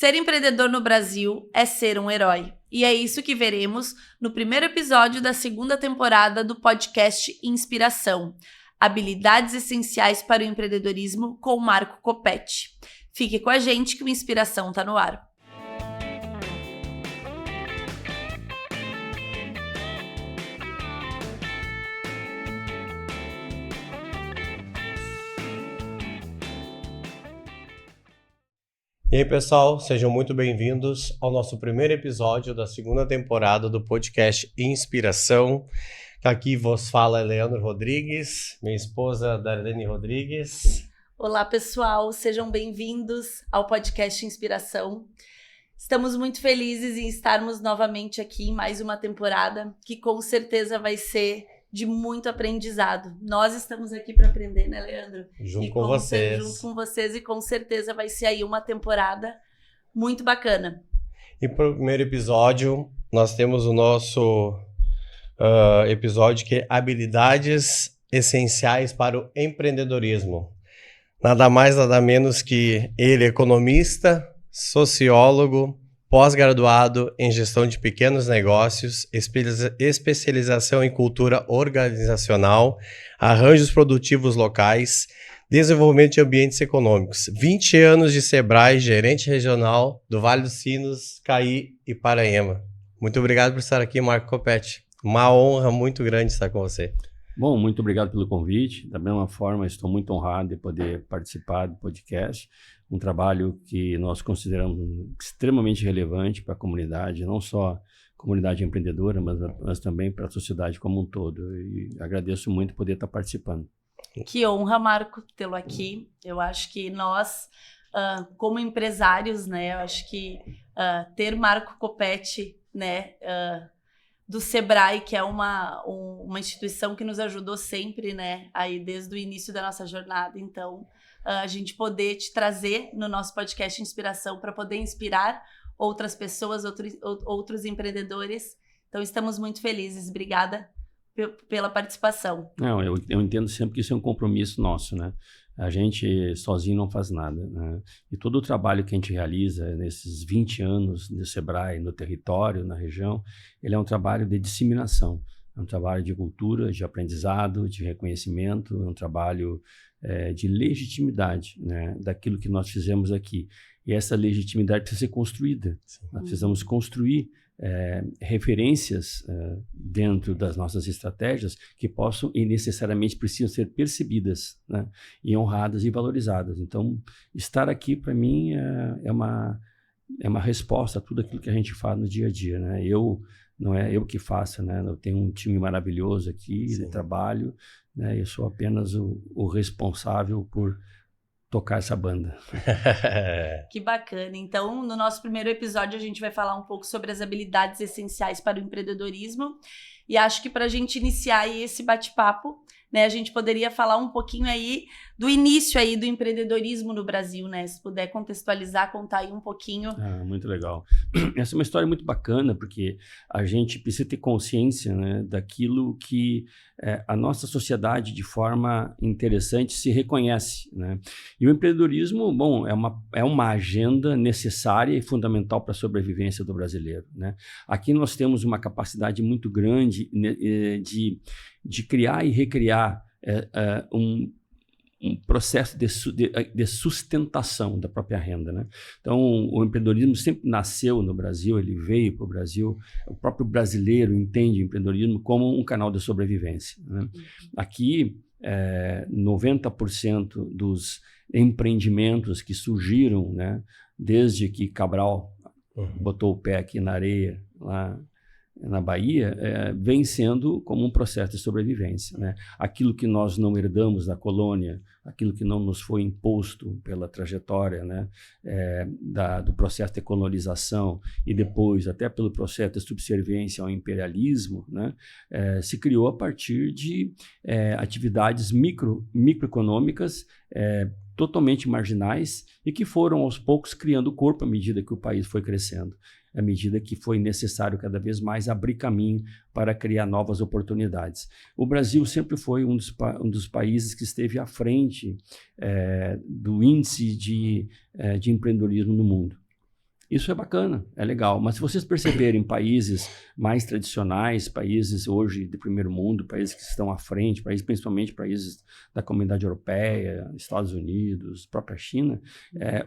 Ser empreendedor no Brasil é ser um herói. E é isso que veremos no primeiro episódio da segunda temporada do podcast Inspiração. Habilidades essenciais para o empreendedorismo com Marco Coppetti. Fique com a gente que o Inspiração está no ar. E aí, pessoal, sejam muito bem-vindos ao nosso primeiro episódio da segunda temporada do podcast Inspiração. Aqui vos fala Leandro Rodrigues, minha esposa Darlene Rodrigues. Olá, pessoal, sejam bem-vindos ao podcast Inspiração. Estamos muito felizes em estarmos novamente aqui em mais uma temporada, que com certeza vai ser de muito aprendizado. Nós estamos aqui para aprender, né, Leandro? Junto com vocês. Junto com vocês, e com certeza vai ser aí uma temporada muito bacana. E para o primeiro episódio, nós temos o nosso episódio que é Habilidades Essenciais para o Empreendedorismo. Nada mais, nada menos que ele, economista, sociólogo, pós-graduado em gestão de pequenos negócios, especialização em cultura organizacional, arranjos produtivos locais, desenvolvimento de ambientes econômicos. 20 anos de Sebrae, gerente regional do Vale dos Sinos, Caí e Paranhama. Muito obrigado por estar aqui, Marco Coppetti. Uma honra muito grande estar com você. Bom, muito obrigado pelo convite. Da mesma forma, estou muito honrado de poder participar do podcast. Um trabalho que nós consideramos extremamente relevante para a comunidade, não só a comunidade empreendedora, mas também para a sociedade como um todo. E agradeço muito poder estar participando. Que honra, Marco, tê-lo aqui. Eu acho que nós, como empresários, né, eu acho que ter Marco Coppetti, né, do Sebrae, que é uma instituição que nos ajudou sempre, né, aí desde o início da nossa jornada. Então, a gente poder te trazer no nosso podcast Inspiração para poder inspirar outras pessoas, outros empreendedores. Então, estamos muito felizes. Obrigada pela participação. Não, eu entendo sempre que isso é um compromisso nosso, né? A gente sozinho não faz nada, né? E todo o trabalho que a gente realiza nesses 20 anos de Sebrae, no território, na região, ele é um trabalho de disseminação. É um trabalho de cultura, de aprendizado, de reconhecimento, é um trabalho de legitimidade, né, daquilo que nós fizemos aqui. E essa legitimidade precisa ser construída. Sim. Nós precisamos construir referências dentro das nossas estratégias que possam e necessariamente precisam ser percebidas, né, e honradas e valorizadas. Então, estar aqui, para mim, é uma resposta a tudo aquilo que a gente faz no dia a dia, né? Não é eu que faço, né? Eu tenho um time maravilhoso aqui. Sim. De trabalho, né? Eu sou apenas o responsável por tocar essa banda. Que bacana. Então, no nosso primeiro episódio, a gente vai falar um pouco sobre as habilidades essenciais para o empreendedorismo. E acho que para a gente iniciar aí esse bate-papo, né, a gente poderia falar um pouquinho aí do início aí do empreendedorismo no Brasil, né? Se puder contextualizar, contar aí um pouquinho. Muito legal. Essa é uma história muito bacana, porque a gente precisa ter consciência, né, daquilo que a nossa sociedade, de forma interessante, se reconhece, né? E o empreendedorismo, bom, é uma agenda necessária e fundamental para a sobrevivência do brasileiro, né? Aqui nós temos uma capacidade muito grande de criar e recriar um processo de sustentação da própria renda, né? Então, o empreendedorismo sempre nasceu no Brasil, ele veio para o Brasil. O próprio brasileiro entende o empreendedorismo como um canal de sobrevivência, né? Aqui, 90% dos empreendimentos que surgiram, né, desde que Cabral botou o pé aqui na areia, lá na Bahia, vem sendo como um processo de sobrevivência, né? Aquilo que nós não herdamos da colônia, aquilo que não nos foi imposto pela trajetória, né, do processo de colonização e depois até pelo processo de subserviência ao imperialismo, né, se criou a partir de atividades microeconômicas totalmente marginais e que foram aos poucos criando corpo à medida que o país foi crescendo, à medida que foi necessário cada vez mais abrir caminho para criar novas oportunidades. O Brasil sempre foi um dos países que esteve à frente do índice de empreendedorismo no mundo. Isso é bacana, é legal. Mas se vocês perceberem países mais tradicionais, países hoje de primeiro mundo, países que estão à frente, principalmente países da Comunidade Europeia, Estados Unidos, própria China,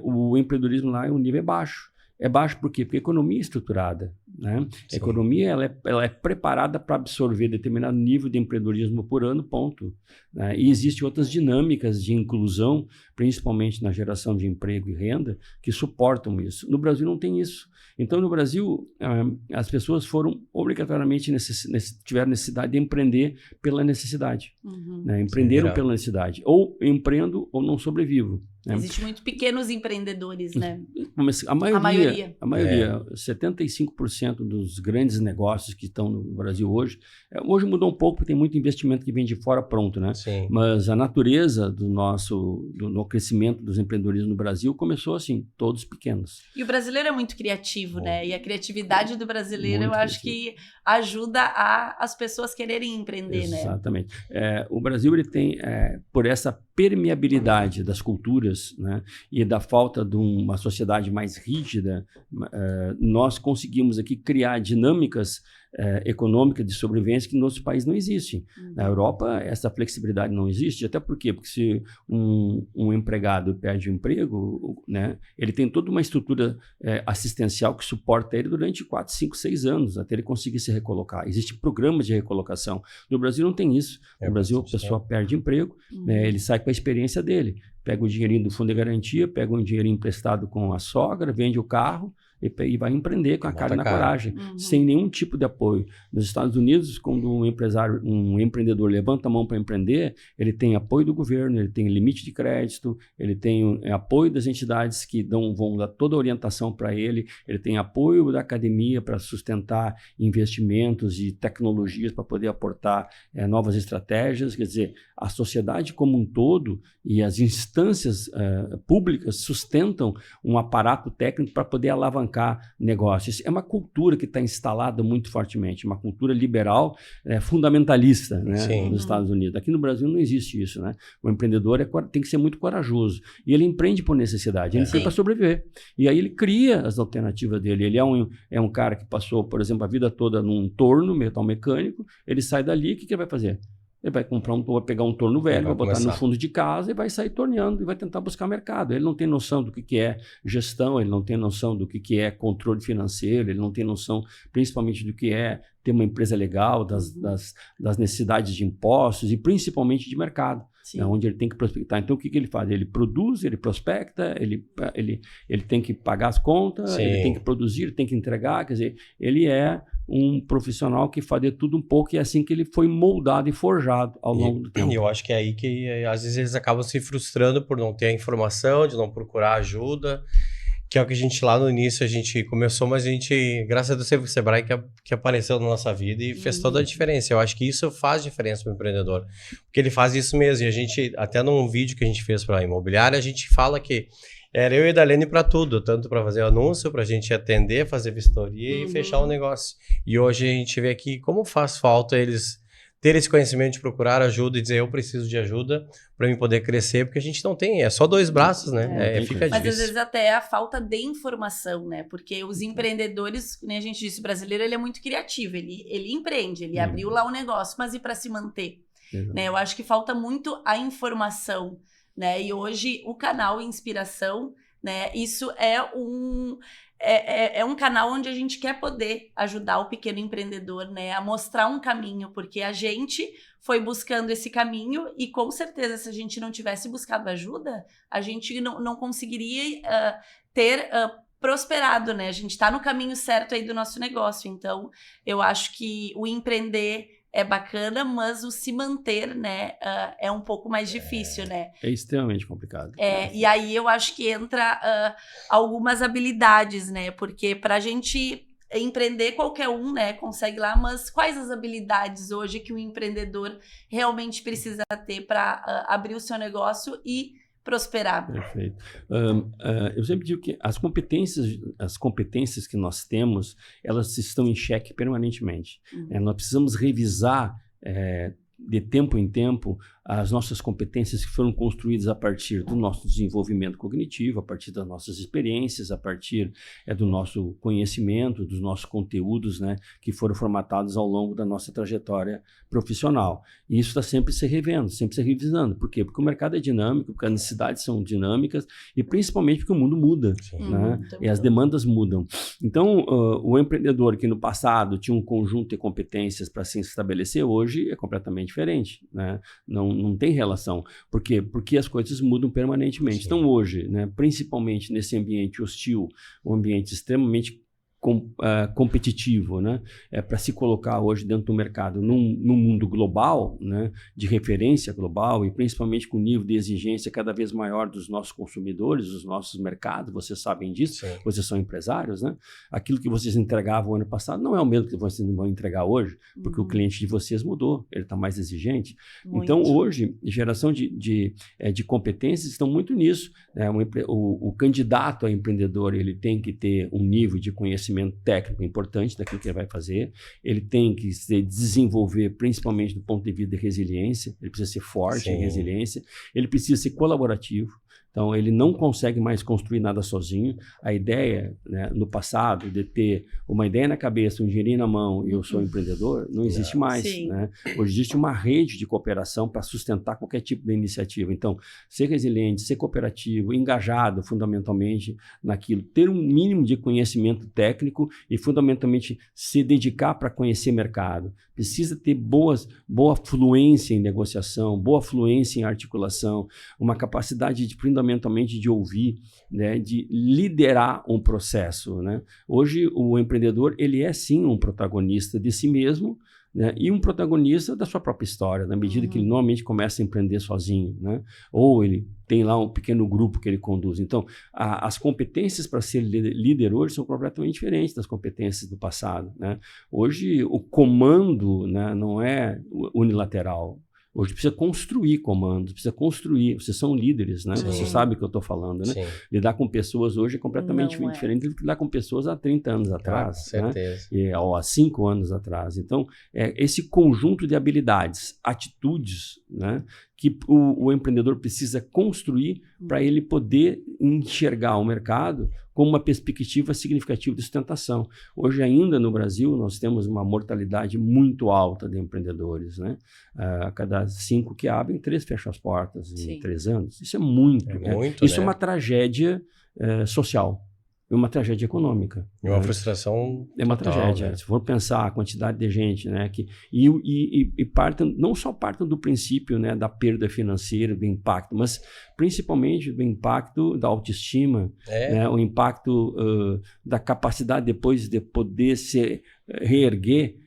o empreendedorismo lá é um nível baixo. É baixo por quê? Porque a economia é estruturada, né? A economia ela é preparada para absorver determinado nível de empreendedorismo por ano, ponto. Né? E existem outras dinâmicas de inclusão, principalmente na geração de emprego e renda, que suportam isso. No Brasil não tem isso. Então, no Brasil, as pessoas foram obrigatoriamente tiveram necessidade de empreender pela necessidade. Né? Empreenderam pela necessidade. Ou empreendo ou não sobrevivo. Né? Existem muito pequenos empreendedores, né? A maioria. 75% dos grandes negócios que estão no Brasil hoje mudou um pouco, porque tem muito investimento que vem de fora pronto, né? Sim. Mas a natureza do crescimento dos empreendedorismo no Brasil começou assim, todos pequenos. E o brasileiro é muito criativo, né? E a criatividade do brasileiro, Muito eu acho que ajuda as pessoas quererem empreender, né? Exatamente. O Brasil, ele tem, por essa permeabilidade das culturas, né, e da falta de uma sociedade mais rígida, nós conseguimos aqui criar dinâmicas econômicas de sobrevivência que no nosso país não existem. Na Europa, essa flexibilidade não existe, até por quê? Porque se um empregado perde o emprego, né, ele tem toda uma estrutura assistencial que suporta ele durante 4, 5, 6 anos, até ele conseguir se recolocar. Existem programas de recolocação. No Brasil não tem isso. No Brasil, a pessoa perde emprego, né, ele sai com a experiência dele, pega o dinheirinho do fundo de garantia, pega um dinheirinho emprestado com a sogra, vende o carro e vai empreender com a cara e na coragem, sem nenhum tipo de apoio. Nos Estados Unidos, quando um empreendedor levanta a mão para empreender, ele tem apoio do governo, ele tem limite de crédito, ele tem apoio das entidades que vão dar toda a orientação para ele, ele tem apoio da academia para sustentar investimentos e tecnologias para poder aportar novas estratégias. Quer dizer, a sociedade como um todo e as instâncias públicas sustentam um aparato técnico para poder alavancar negócios. É uma cultura que está instalada muito fortemente, uma cultura liberal, fundamentalista, né, nos Estados Unidos. Aqui no Brasil não existe isso, né? O empreendedor tem que ser muito corajoso e ele empreende por necessidade, ele empreende para sobreviver. E aí ele cria as alternativas dele. Ele é um cara que passou, por exemplo, a vida toda num torno metal mecânico, ele sai dali, o que ele vai fazer? Ele vai pegar um torno velho, vai botar no fundo de casa e vai sair torneando e vai tentar buscar mercado. Ele não tem noção do que é gestão, ele não tem noção do que é controle financeiro, ele não tem noção principalmente do que é ter uma empresa legal, das necessidades de impostos e principalmente de mercado, né, onde ele tem que prospectar. Então, o que ele faz? Ele produz, ele prospecta, ele tem que pagar as contas, ele tem que produzir, ele tem que entregar. Quer dizer, ele é um profissional que faz de tudo um pouco e é assim que ele foi moldado e forjado ao longo do tempo. E eu acho que é aí que às vezes eles acabam se frustrando por não ter a informação, de não procurar ajuda, que é o que a gente lá no início a gente começou, mas a gente, graças a Deus, teve o Sebrae que apareceu na nossa vida e fez toda a diferença. Eu acho que isso faz diferença para o empreendedor, porque ele faz isso mesmo. E a gente, até num vídeo que a gente fez para a imobiliária, a gente fala que era eu e a Darlene para tudo, tanto para fazer anúncio, para a gente atender, fazer vistoria e fechar o negócio. E hoje a gente vê aqui como faz falta eles ter esse conhecimento de procurar ajuda e dizer eu preciso de ajuda para mim poder crescer, porque a gente não tem, é só 2 braços, né? Fica Mas difícil. às vezes até é a falta de informação, né? Porque os empreendedores, como a gente disse, o brasileiro ele é muito criativo, ele empreende, ele abriu lá um negócio, mas e para se manter? Né? Eu acho que falta muito a informação, né? E hoje o canal Inspiração, né? Isso é um canal onde a gente quer poder ajudar o pequeno empreendedor, né, a mostrar um caminho, porque a gente foi buscando esse caminho e com certeza se a gente não tivesse buscado ajuda, a gente não conseguiria ter prosperado, né? A gente está no caminho certo aí do nosso negócio. Então, eu acho que o empreender é bacana, mas o se manter, né, é um pouco mais difícil, né? É extremamente complicado. E aí eu acho que entra algumas habilidades, né? Porque para a gente empreender, qualquer um, né, consegue lá, mas quais as habilidades hoje que o empreendedor realmente precisa ter para abrir o seu negócio e prosperar? Perfeito. Eu sempre digo que as competências que nós temos, elas estão em xeque permanentemente. Nós precisamos revisar de tempo em tempo as nossas competências que foram construídas a partir do nosso desenvolvimento cognitivo, a partir das nossas experiências, a partir do nosso conhecimento, dos nossos conteúdos, né, que foram formatados ao longo da nossa trajetória profissional. E isso está sempre se revendo, sempre se revisando. Por quê? Porque o mercado é dinâmico, porque as necessidades são dinâmicas e principalmente porque o mundo muda, né? E as demandas mudam. Então, o empreendedor que no passado tinha um conjunto de competências para se estabelecer, hoje é completamente diferente, né? Não tem relação. Por quê? Porque as coisas mudam permanentemente. Sim. Então, hoje, né, principalmente nesse ambiente hostil, um ambiente extremamente competitivo, né? Para se colocar hoje dentro do mercado num mundo global, né? De referência global e principalmente com o nível de exigência cada vez maior dos nossos consumidores, dos nossos mercados, vocês sabem disso, sim, vocês são empresários, né? Aquilo que vocês entregavam ano passado não é o mesmo que vocês vão entregar hoje, porque o cliente de vocês mudou, ele está mais exigente. Muito. Então, hoje, geração de competências estão muito nisso, né? O candidato a empreendedor, ele tem que ter um nível de conhecimento técnico importante daquilo que ele vai fazer, ele tem que se desenvolver principalmente do ponto de vista de resiliência, ele precisa ser forte em resiliência, ele precisa ser colaborativo. Então, ele não consegue mais construir nada sozinho. A ideia, né, no passado, de ter uma ideia na cabeça, um dinheirinho na mão e eu sou empreendedor, não existe mais. Né? Hoje existe uma rede de cooperação para sustentar qualquer tipo de iniciativa. Então, ser resiliente, ser cooperativo, engajado fundamentalmente naquilo, ter um mínimo de conhecimento técnico e fundamentalmente se dedicar para conhecer mercado. Precisa ter boa fluência em negociação, boa fluência em articulação, uma capacidade fundamentalmente de ouvir, né, de liderar um processo, né? Hoje o empreendedor, ele é sim um protagonista de si mesmo, né, e um protagonista da sua própria história, na medida que ele normalmente começa a empreender sozinho, né? Ou ele tem lá um pequeno grupo que ele conduz. Então, as competências para ser líder hoje são completamente diferentes das competências do passado, né? Hoje, o comando, né, não é unilateral. Hoje precisa construir comandos, precisa construir. Vocês são líderes, né? Você sabe o que eu estou falando, né? Sim. Lidar com pessoas hoje é completamente diferente do que lidar com pessoas há 30 anos atrás, certeza. Né? Ou há 5 anos atrás. Então, esse conjunto de habilidades, atitudes, né, que o empreendedor precisa construir para ele poder enxergar o mercado como uma perspectiva significativa de sustentação. Hoje ainda no Brasil nós temos uma mortalidade muito alta de empreendedores, né? A cada 5 que abrem, 3 fecham as portas em 3 anos. Isso é muito. Isso é uma tragédia social. É uma tragédia econômica. É uma frustração. É uma total, tragédia. Né? Se for pensar a quantidade de gente, né, e partam, não só partam do princípio, né, da perda financeira, do impacto, mas principalmente do impacto da autoestima, né, o impacto da capacidade depois de poder se reerguer.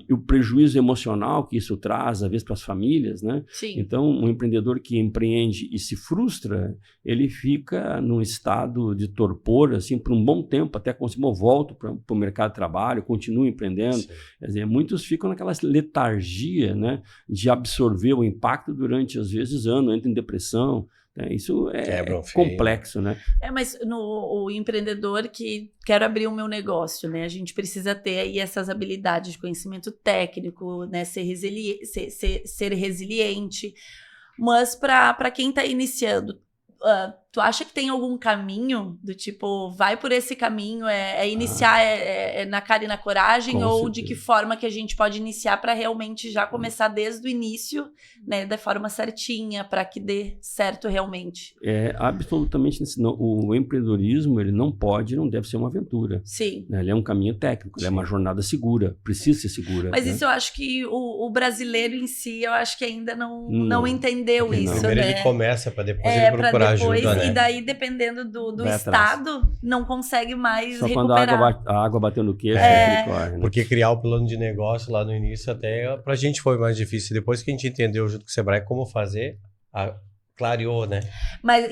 E o prejuízo emocional que isso traz, às vezes, para as famílias, né? Sim. Então, um empreendedor que empreende e se frustra, ele fica num estado de torpor, assim, por um bom tempo, até conseguir volta para o mercado de trabalho, continua empreendendo. Sim. Quer dizer, muitos ficam naquela letargia, né, de absorver o impacto durante, às vezes, anos, entram em depressão. Isso é complexo, né? Mas o empreendedor que quer abrir o meu negócio, né? A gente precisa ter aí essas habilidades de conhecimento técnico, né? Ser resiliente. Mas para quem está iniciando, tu acha que tem algum caminho do tipo, vai por esse caminho, iniciar na cara e na coragem, ou certeza. De que forma que a gente pode iniciar para realmente já começar desde o início, né, da forma certinha, para que dê certo realmente? Absolutamente. O empreendedorismo, ele não deve ser uma aventura. Sim. Né? Ele é um caminho técnico, ele é uma jornada segura, precisa ser segura. Mas isso eu acho que o brasileiro em si, eu acho que ainda não entendeu isso, primeiro, né? Ele começa para depois ele procurar ajuda, né? E daí, dependendo do estado, não consegue mais só recuperar. Quando a água bateu no queixo, ele corre, né? Porque criar o plano de negócio lá no início, até pra gente foi mais difícil. Depois que a gente entendeu junto com o Sebrae como fazer, clareou, né? Mas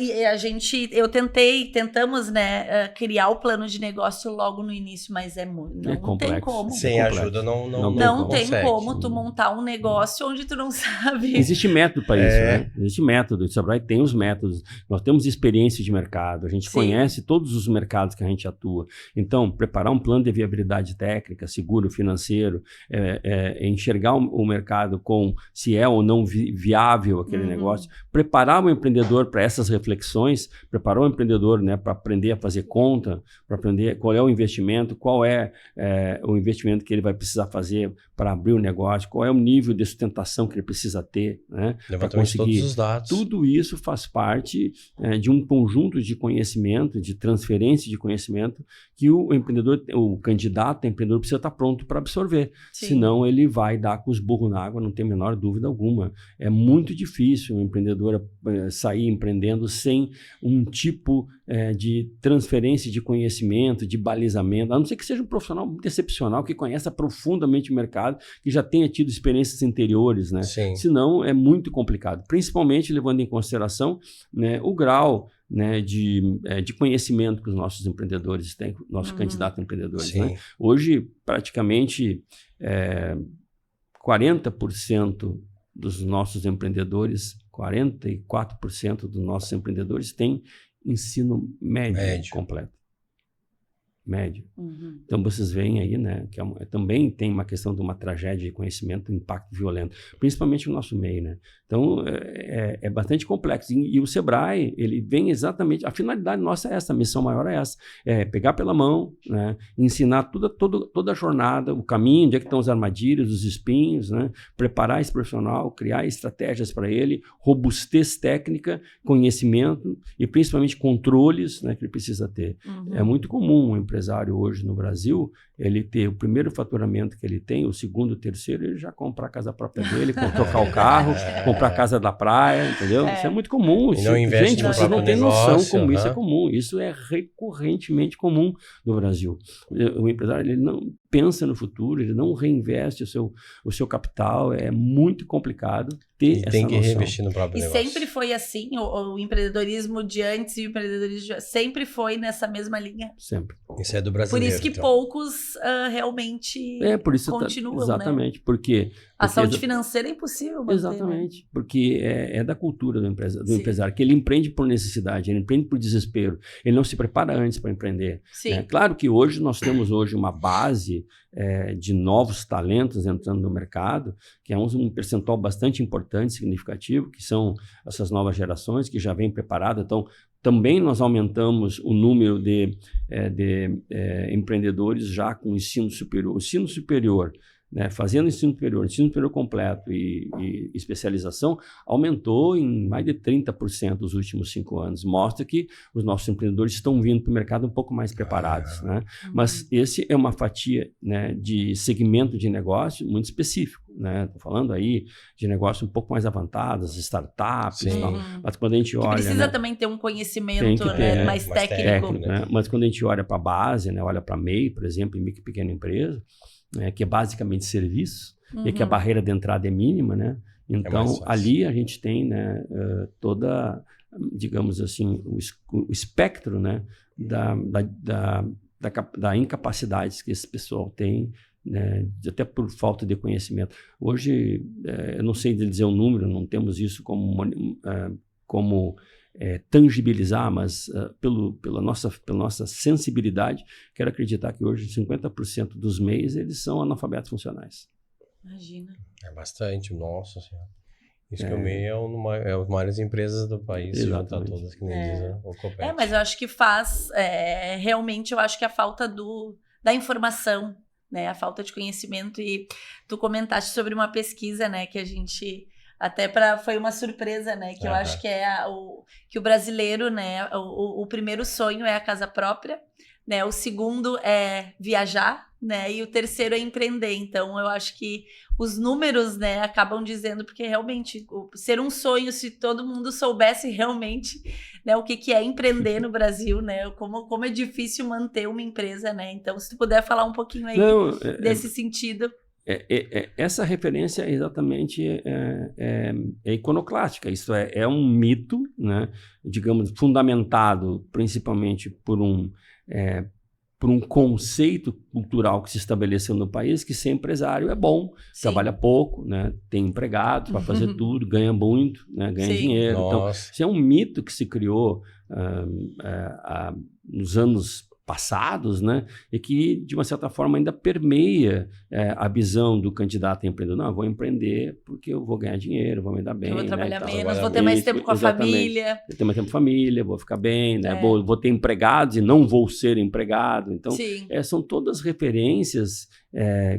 tentamos, né, criar o plano de negócio logo no início, mas não tem complexo. como. Sem ajuda Não tem consegue. como tu montar um negócio onde tu não sabe. Existe método para isso, né? Existe método. O Sebrae tem os métodos. Nós temos experiência de mercado. A gente conhece todos os mercados que a gente atua. Então, preparar um plano de viabilidade técnica, seguro, financeiro, enxergar o mercado com se é ou não viável aquele negócio, preparar o empreendedor para essas reflexões, preparar o empreendedor, né, para aprender a fazer conta, para aprender qual é o investimento, qual é o investimento que ele vai precisar fazer para abrir o negócio, qual é o nível de sustentação que ele precisa ter, né, para conseguir todos os dados. Tudo isso faz parte de um conjunto de conhecimento, de transferência de conhecimento que o empreendedor, o candidato empreendedor precisa estar pronto para absorver. Sim. Senão ele vai dar com os burros na água, não tem a menor dúvida alguma. É muito difícil o empreendedor sair empreendendo sem um tipo de transferência de conhecimento, de balizamento, a não ser que seja um profissional muito excepcional, que conheça profundamente o mercado, que já tenha tido experiências anteriores, né? Sim. Senão é muito complicado, principalmente levando em consideração, né, o grau, né, de conhecimento que os nossos empreendedores têm, nossos candidatos empreendedores. Né? Hoje, praticamente 40% dos nossos empreendedores, 44% dos nossos empreendedores têm ensino médio. Completo. Médio. Então, vocês veem aí, né, que também tem uma questão de uma tragédia de conhecimento, um impacto violento, principalmente no nosso meio, né? Então, é bastante complexo. E o Sebrae, ele vem exatamente... A finalidade nossa é essa, a missão maior é essa. É pegar pela mão, né, ensinar toda a jornada, o caminho, onde é que estão as armadilhas, os espinhos, né, preparar esse profissional, criar estratégias para ele, robustez técnica, conhecimento e principalmente controles, né, que ele precisa ter. É muito comum um empresário hoje no Brasil, ele ter o primeiro faturamento que ele tem, o segundo, o terceiro, ele já compra a casa própria dele, trocar o carro, comprar a casa da praia, entendeu? Isso é muito comum. E não investe no vocês não têm negócio, noção como isso é comum. Isso é recorrentemente comum no Brasil. O empresário, ele não pensa no futuro, ele não reinveste o seu capital, é muito complicado ter essa tem que noção. reinvestir no próprio negócio. E sempre foi assim, o empreendedorismo de antes e o empreendedorismo sempre foi nessa mesma linha. Sempre. Isso é do brasileiro. Por isso que poucos realmente por isso continuam, exatamente, né? Porque A saúde financeira é impossível manter, exatamente, né? porque é da cultura do empresário, que ele empreende por necessidade, ele empreende por desespero, ele não se prepara antes para empreender. Sim. Claro que hoje nós temos uma base de novos talentos entrando no mercado, que é um percentual bastante importante, significativo, que são essas novas gerações que já vêm preparadas. Então, também nós aumentamos o número de empreendedores já com ensino superior. O ensino superior, né, fazendo ensino superior completo e especialização, aumentou em mais de 30% nos últimos 5 anos. Mostra que os nossos empreendedores estão vindo para o mercado um pouco mais preparados. Né? Mas esse é uma fatia, né, de segmento de negócio muito específico. Estou falando aí de negócios um pouco mais avançados, startups e tal. Mas quando a gente olha... Precisa também ter um conhecimento mais técnico. Né? Mas quando a gente olha para a base, né, olha para a MEI, por exemplo, em micro e pequena empresa, que é basicamente serviço, e que a barreira de entrada é mínima, né? Então, ali a gente tem, né, toda, digamos assim, o espectro, né, da incapacidade que esse pessoal tem, né, até por falta de conhecimento. Hoje, eu não sei dizer um número, não temos isso como tangibilizar, mas pela nossa sensibilidade, quero acreditar que hoje 50% dos MEIs eles são analfabetos funcionais. Imagina. É bastante, nossa senhora. Isso que o MEI é as maiores empresas do país, juntar todas, que nem diz o Copet. Mas eu acho que faz, realmente, eu acho que a falta da informação, né, a falta de conhecimento, e tu comentaste sobre uma pesquisa, né, que a gente... Até foi uma surpresa, né? Que eu acho que que o brasileiro, né? O primeiro sonho é a casa própria, né? O segundo é viajar, né? E o terceiro é empreender. Então, eu acho que os números, né, acabam dizendo, porque realmente ser um sonho, se todo mundo soubesse realmente, né, o que é empreender no Brasil, né? Como é difícil manter uma empresa, né? Então, se tu puder falar um pouquinho aí desse sentido. essa referência exatamente é iconoclástica. Isso é um mito, né, digamos, fundamentado principalmente por um conceito cultural que se estabeleceu no país, que ser empresário é bom, trabalha pouco, né, tem empregado para fazer tudo, ganha muito, né, ganha dinheiro. Nossa. Então, isso é um mito que se criou nos anos passados, né, e que, de uma certa forma, ainda permeia a visão do candidato a empreendedor. Não, eu vou empreender porque eu vou ganhar dinheiro, vou me dar bem. Eu vou trabalhar né, menos, vou ter mais tempo com a família. Vou ter mais tempo com a família, vou ficar bem, né, vou ter empregados e não vou ser empregado. Então, são todas referências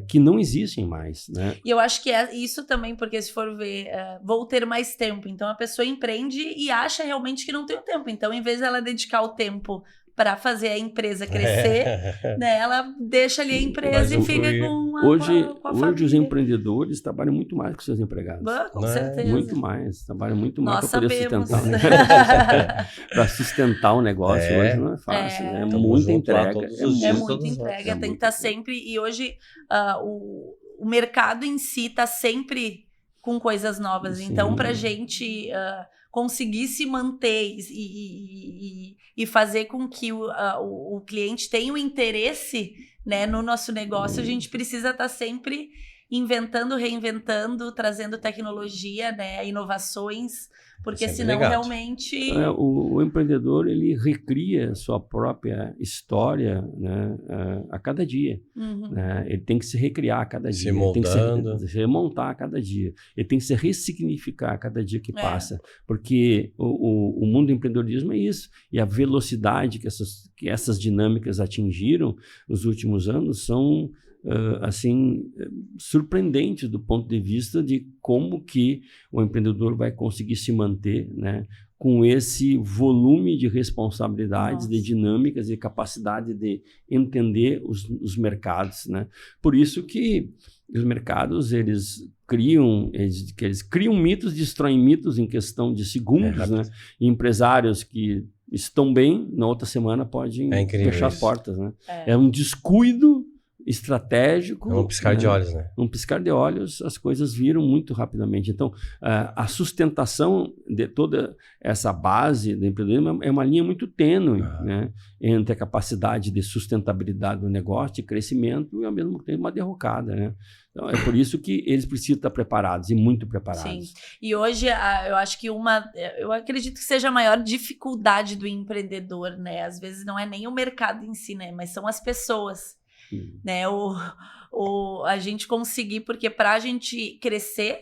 que não existem mais, né? E eu acho que é isso também, porque se for ver, vou ter mais tempo. Então, a pessoa empreende e acha realmente que não tem o tempo. Então, em vez dela dedicar o tempo para fazer a empresa crescer, né, ela deixa ali a empresa e fica com a família. Hoje os empreendedores trabalham muito mais que seus empregados. Com certeza. Muito mais. Trabalham muito mais Nós para poder sabemos. sustentar o negócio. Para sustentar o negócio hoje não é fácil. Né? É muita entrega. É muita entrega. Tem que estar sempre... E hoje o mercado em si está sempre com coisas novas. Sim. Então, para a gente... conseguir se manter e fazer com que o cliente tenha um interesse, né, no nosso negócio, a gente precisa estar sempre inventando, reinventando, trazendo tecnologia, né, inovações, porque sempre senão ligado. Realmente... O empreendedor, ele recria sua própria história, né, a cada dia. Né? Ele tem que se recriar a cada dia. Se moldando. Ele tem que se remontar a cada dia. Ele tem que se ressignificar a cada dia que passa. Porque o mundo do empreendedorismo é isso. E a velocidade que essas dinâmicas atingiram nos últimos anos são... surpreendente do ponto de vista de como que o empreendedor vai conseguir se manter, né, com esse volume de responsabilidades, de dinâmicas e capacidade de entender os mercados, né? Por isso que os mercados, eles criam mitos, destroem mitos em questão de segundos, né? E empresários que estão bem, na outra semana podem fechar as portas, né? É um descuido estratégico. É um piscar de olhos, né? Um piscar de olhos, as coisas viram muito rapidamente. Então, a sustentação de toda essa base do empreendedorismo é uma linha muito tênue, né, entre a capacidade de sustentabilidade do negócio, de crescimento, e ao mesmo tempo uma derrocada, né? Então, é por isso que eles precisam estar preparados, e muito preparados. Sim. E hoje, eu acho que eu acredito que seja a maior dificuldade do empreendedor, né? Às vezes não é nem o mercado em si, né? Mas são as pessoas. Né, a gente conseguir, porque para a gente crescer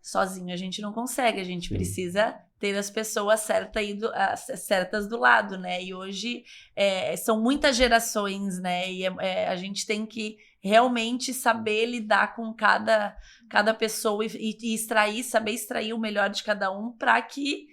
sozinho a gente não consegue, a gente precisa ter as pessoas certas do lado, né? E hoje são muitas gerações, né? E a gente tem que realmente saber lidar com cada pessoa e saber extrair o melhor de cada um para que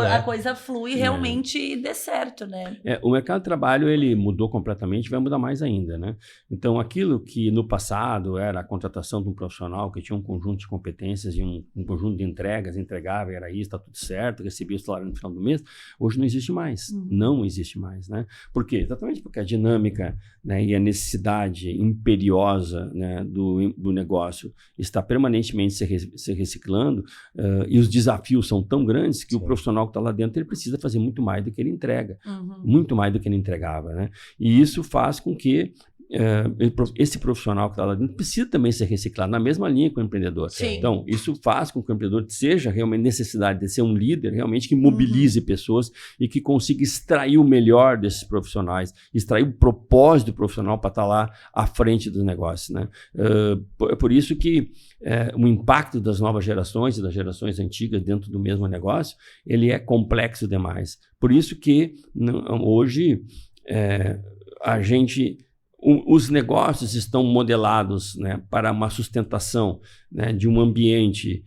a coisa flui realmente e dê certo, né? O mercado de trabalho, ele mudou completamente, vai mudar mais ainda, né? Então, aquilo que no passado era a contratação de um profissional que tinha um conjunto de competências e um conjunto de entregas, entregava, era isso, está tudo certo, recebia o salário no final do mês, hoje não existe mais. Não existe mais, né? Por quê? Exatamente porque a dinâmica, né, e a necessidade imperiosa, né, do negócio está permanentemente se reciclando, e os desafios são tão grandes que o profissional que está lá dentro, ele precisa fazer muito mais do que ele entrega, muito mais do que ele entregava, né? E isso faz com que esse profissional que está lá dentro precisa também ser reciclado na mesma linha que o empreendedor. Sim. Então, isso faz com que o empreendedor seja realmente necessidade de ser um líder, realmente que mobilize pessoas e que consiga extrair o melhor desses profissionais, extrair o propósito profissional para estar lá à frente dos negócios, né? É por isso que o impacto das novas gerações e das gerações antigas dentro do mesmo negócio, ele é complexo demais. Por isso que hoje os negócios estão modelados, né, para uma sustentação, né, de um ambiente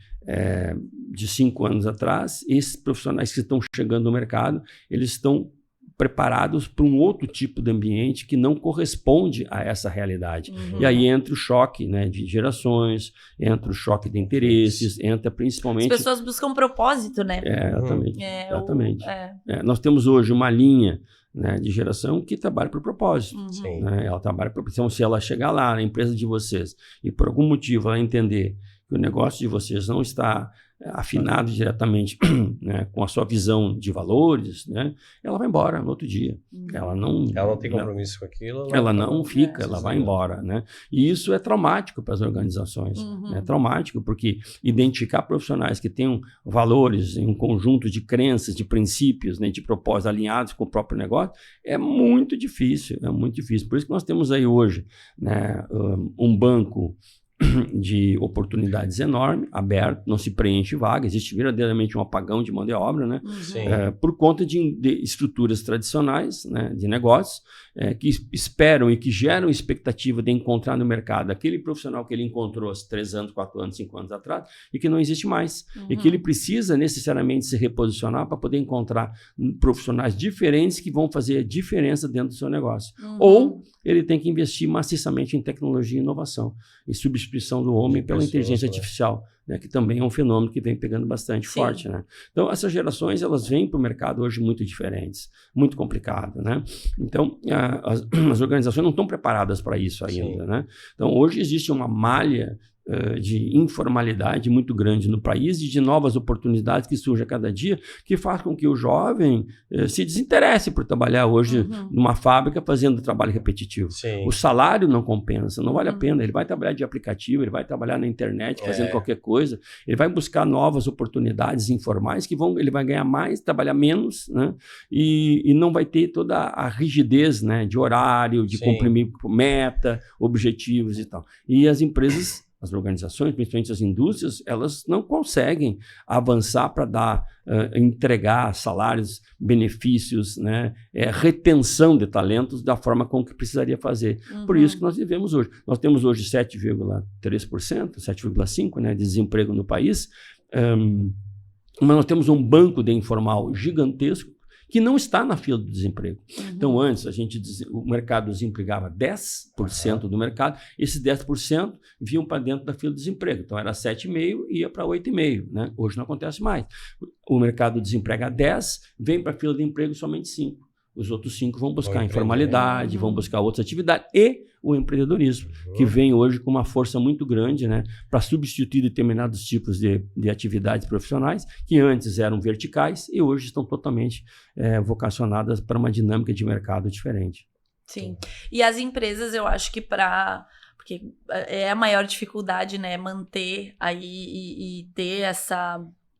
de 5 anos atrás. Esses profissionais que estão chegando no mercado, eles estão preparados para um outro tipo de ambiente que não corresponde a essa realidade. E aí entra o choque, né, de gerações, entra o choque de interesses, entra principalmente... As pessoas buscam propósito, né? Exatamente. Nós temos hoje uma linha né, de geração que trabalha por propósito. Sim. Né? Ela trabalha por propósito. Então, se ela chegar lá na empresa de vocês e por algum motivo ela entender que o negócio de vocês não está afinado diretamente, né, com a sua visão de valores, né, ela vai embora no outro dia. Ela não tem compromisso com aquilo. Ela não fica, ela vai embora, né? E isso é traumático para as organizações. É traumático porque identificar profissionais que tenham valores em um conjunto de crenças, de princípios, né, de propósitos alinhados com o próprio negócio é muito difícil, é muito difícil. Por isso que nós temos aí hoje, né, um banco de oportunidades enorme, aberto, não se preenche vaga, existe verdadeiramente um apagão de mão de obra, né? Por conta de estruturas tradicionais, né, de negócios, que esperam e que geram expectativa de encontrar no mercado aquele profissional que ele encontrou há 3 anos, 4 anos, 5 anos atrás e que não existe mais. E que ele precisa necessariamente se reposicionar para poder encontrar profissionais diferentes que vão fazer a diferença dentro do seu negócio. Ou ele tem que investir maciçamente em tecnologia e inovação, em substituição do homem pela inteligência artificial, né, que também é um fenômeno que vem pegando bastante forte. Né? Então, essas gerações elas vêm para o mercado hoje muito diferentes, muito complicado. Né? Então, as organizações não estão preparadas para isso ainda. Né? Então, hoje existe uma malha de informalidade muito grande no país e de novas oportunidades que surgem a cada dia, que faz com que o jovem se desinteresse por trabalhar hoje numa fábrica fazendo trabalho repetitivo. O salário não compensa, não vale a pena. Ele vai trabalhar de aplicativo, ele vai trabalhar na internet fazendo qualquer coisa, ele vai buscar novas oportunidades informais que ele vai ganhar mais, trabalhar menos, né? E não vai ter toda a rigidez, né, de horário, de cumprir meta, objetivos e tal. E as empresas, as organizações, principalmente as indústrias, elas não conseguem avançar para entregar salários, benefícios, né, retenção de talentos da forma como que precisaria fazer. Por isso que nós vivemos hoje. Nós temos hoje 7,3%, 7,5%, né, de desemprego no país, mas nós temos um banco de informal gigantesco que não está na fila do desemprego. Então, antes, o mercado desempregava 10% do mercado, esses 10% vinham para dentro da fila do desemprego. Então, era 7,5% e ia para 8,5%. Né? Hoje não acontece mais. O mercado desemprega 10%, vem para a fila de emprego somente 5%. Os outros 5 vão buscar informalidade, vão buscar outras atividades e o empreendedorismo, que vem hoje com uma força muito grande, né, para substituir determinados tipos de atividades profissionais que antes eram verticais e hoje estão totalmente vocacionadas para uma dinâmica de mercado diferente. Sim. E as empresas, eu acho que porque é a maior dificuldade, né, manter aí e ter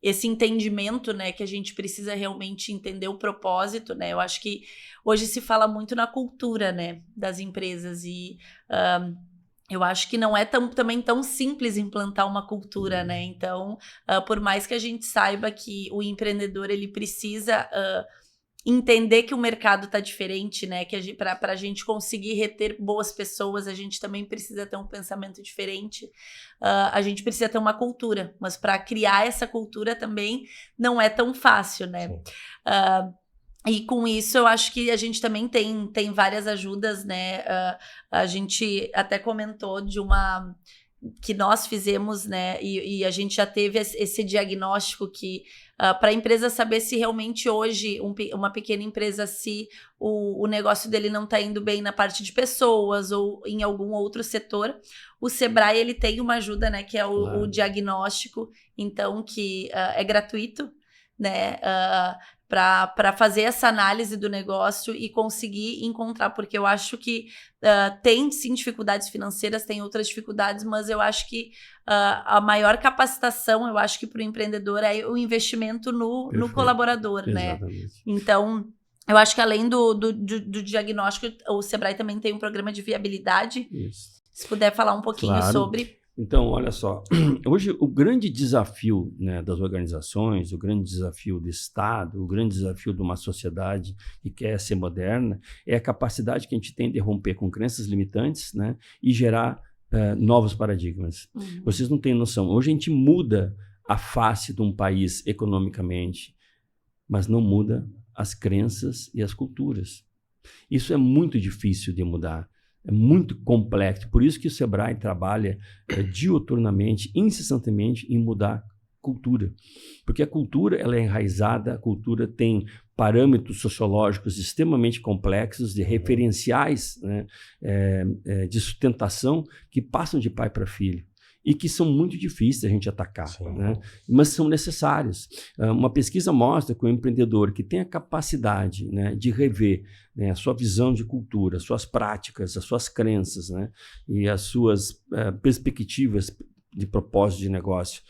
esse entendimento, né, que a gente precisa realmente entender o propósito, né? Eu acho que hoje se fala muito na cultura, né, das empresas e eu acho que não é também tão simples implantar uma cultura, né? Então, por mais que a gente saiba que o empreendedor ele precisa entender que o mercado está diferente, né? Que para a gente conseguir reter boas pessoas, a gente também precisa ter um pensamento diferente. A gente precisa ter uma cultura, mas para criar essa cultura também não é tão fácil, né? E com isso eu acho que a gente também tem várias ajudas, né? A gente até comentou de uma que nós fizemos, né? E a gente já teve esse diagnóstico que para a empresa saber se realmente hoje uma pequena empresa, se o negócio dele não está indo bem na parte de pessoas ou em algum outro setor, o Sebrae ele tem uma ajuda, né? Que é o diagnóstico, então que é gratuito, né? Para fazer essa análise do negócio e conseguir encontrar, porque eu acho que tem sim dificuldades financeiras, tem outras dificuldades, mas eu acho que a maior capacitação, eu acho que para o empreendedor é o investimento no colaborador, né? Então, eu acho que além do diagnóstico, o Sebrae também tem um programa de viabilidade. Isso. Se puder falar um pouquinho sobre... Então, olha só, hoje o grande desafio, né, das organizações, o grande desafio do Estado, o grande desafio de uma sociedade que quer ser moderna é a capacidade que a gente tem de romper com crenças limitantes, né, e gerar novos paradigmas. Vocês não têm noção. Hoje a gente muda a face de um país economicamente, mas não muda as crenças e as culturas. Isso é muito difícil de mudar. É muito complexo, por isso que o Sebrae trabalha diuturnamente, incessantemente em mudar cultura. Porque a cultura ela é enraizada, a cultura tem parâmetros sociológicos extremamente complexos, de referenciais, né, de sustentação que passam de pai para filho e que são muito difíceis a gente atacar, né, mas são necessários. Uma pesquisa mostra que o empreendedor que tem a capacidade, né, de rever, né, a sua visão de cultura, as suas práticas, as suas crenças, né, e as suas perspectivas de propósito de negócio,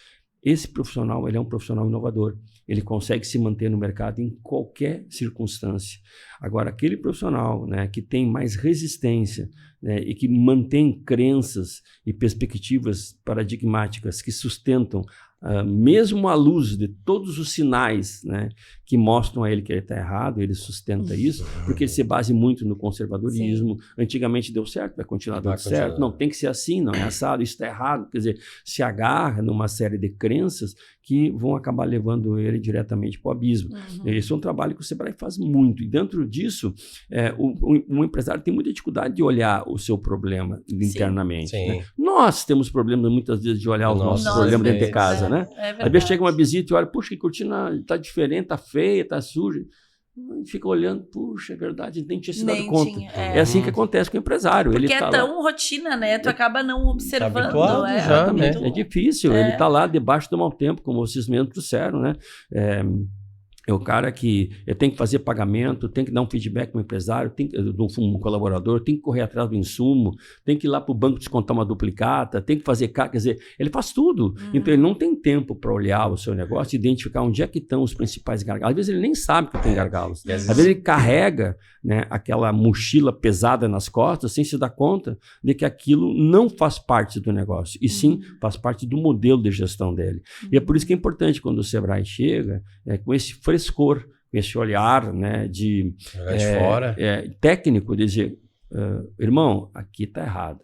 esse profissional, ele é um profissional inovador. Ele consegue se manter no mercado em qualquer circunstância. Agora, aquele profissional, né, que tem mais resistência, né, e que mantém crenças e perspectivas paradigmáticas que sustentam, mesmo à luz de todos os sinais, né, que mostram a ele que ele está errado, ele sustenta isso, porque ele se base muito no conservadorismo. Sim. Antigamente deu certo, vai continuar dando certo. Não, tem que ser assim, não é assado, isso está errado. Quer dizer, se agarra numa série de crenças que vão acabar levando ele diretamente para o abismo. Esse é um trabalho que o Sebrae faz muito. E dentro disso, o empresário tem muita dificuldade de olhar o seu problema internamente. Sim. Né? Nós temos problemas muitas vezes de olhar os nossos problemas dentro de casa. Né? Às vezes chega uma visita e olha, puxa, que cortina está diferente, está feia, está suja. A gente fica olhando, puxa, é verdade, a gente nem tinha se dado conta. É assim que acontece com o empresário. Porque ele tá tão lá, rotina, né? Tu acaba não observando. Tá habituado já, né? É difícil, ele tá lá debaixo do mau tempo, como vocês mesmos trouxeram, né? É o cara que tem que fazer pagamento, tem que dar um feedback para o empresário, um colaborador, tem que correr atrás do insumo, tem que ir lá para o banco descontar uma duplicata, tem que fazer... Quer dizer, ele faz tudo. Então, ele não tem tempo para olhar o seu negócio e identificar onde é que estão os principais gargalos. Às vezes, ele nem sabe que tem gargalos. Às vezes, ele carrega, né, aquela mochila pesada nas costas sem se dar conta de que aquilo não faz parte do negócio, e sim faz parte do modelo de gestão dele. E é por isso que é importante, quando o Sebrae chega, com esse frescor, esse olhar, né, de fora. Técnico, de dizer, irmão, aqui está errado.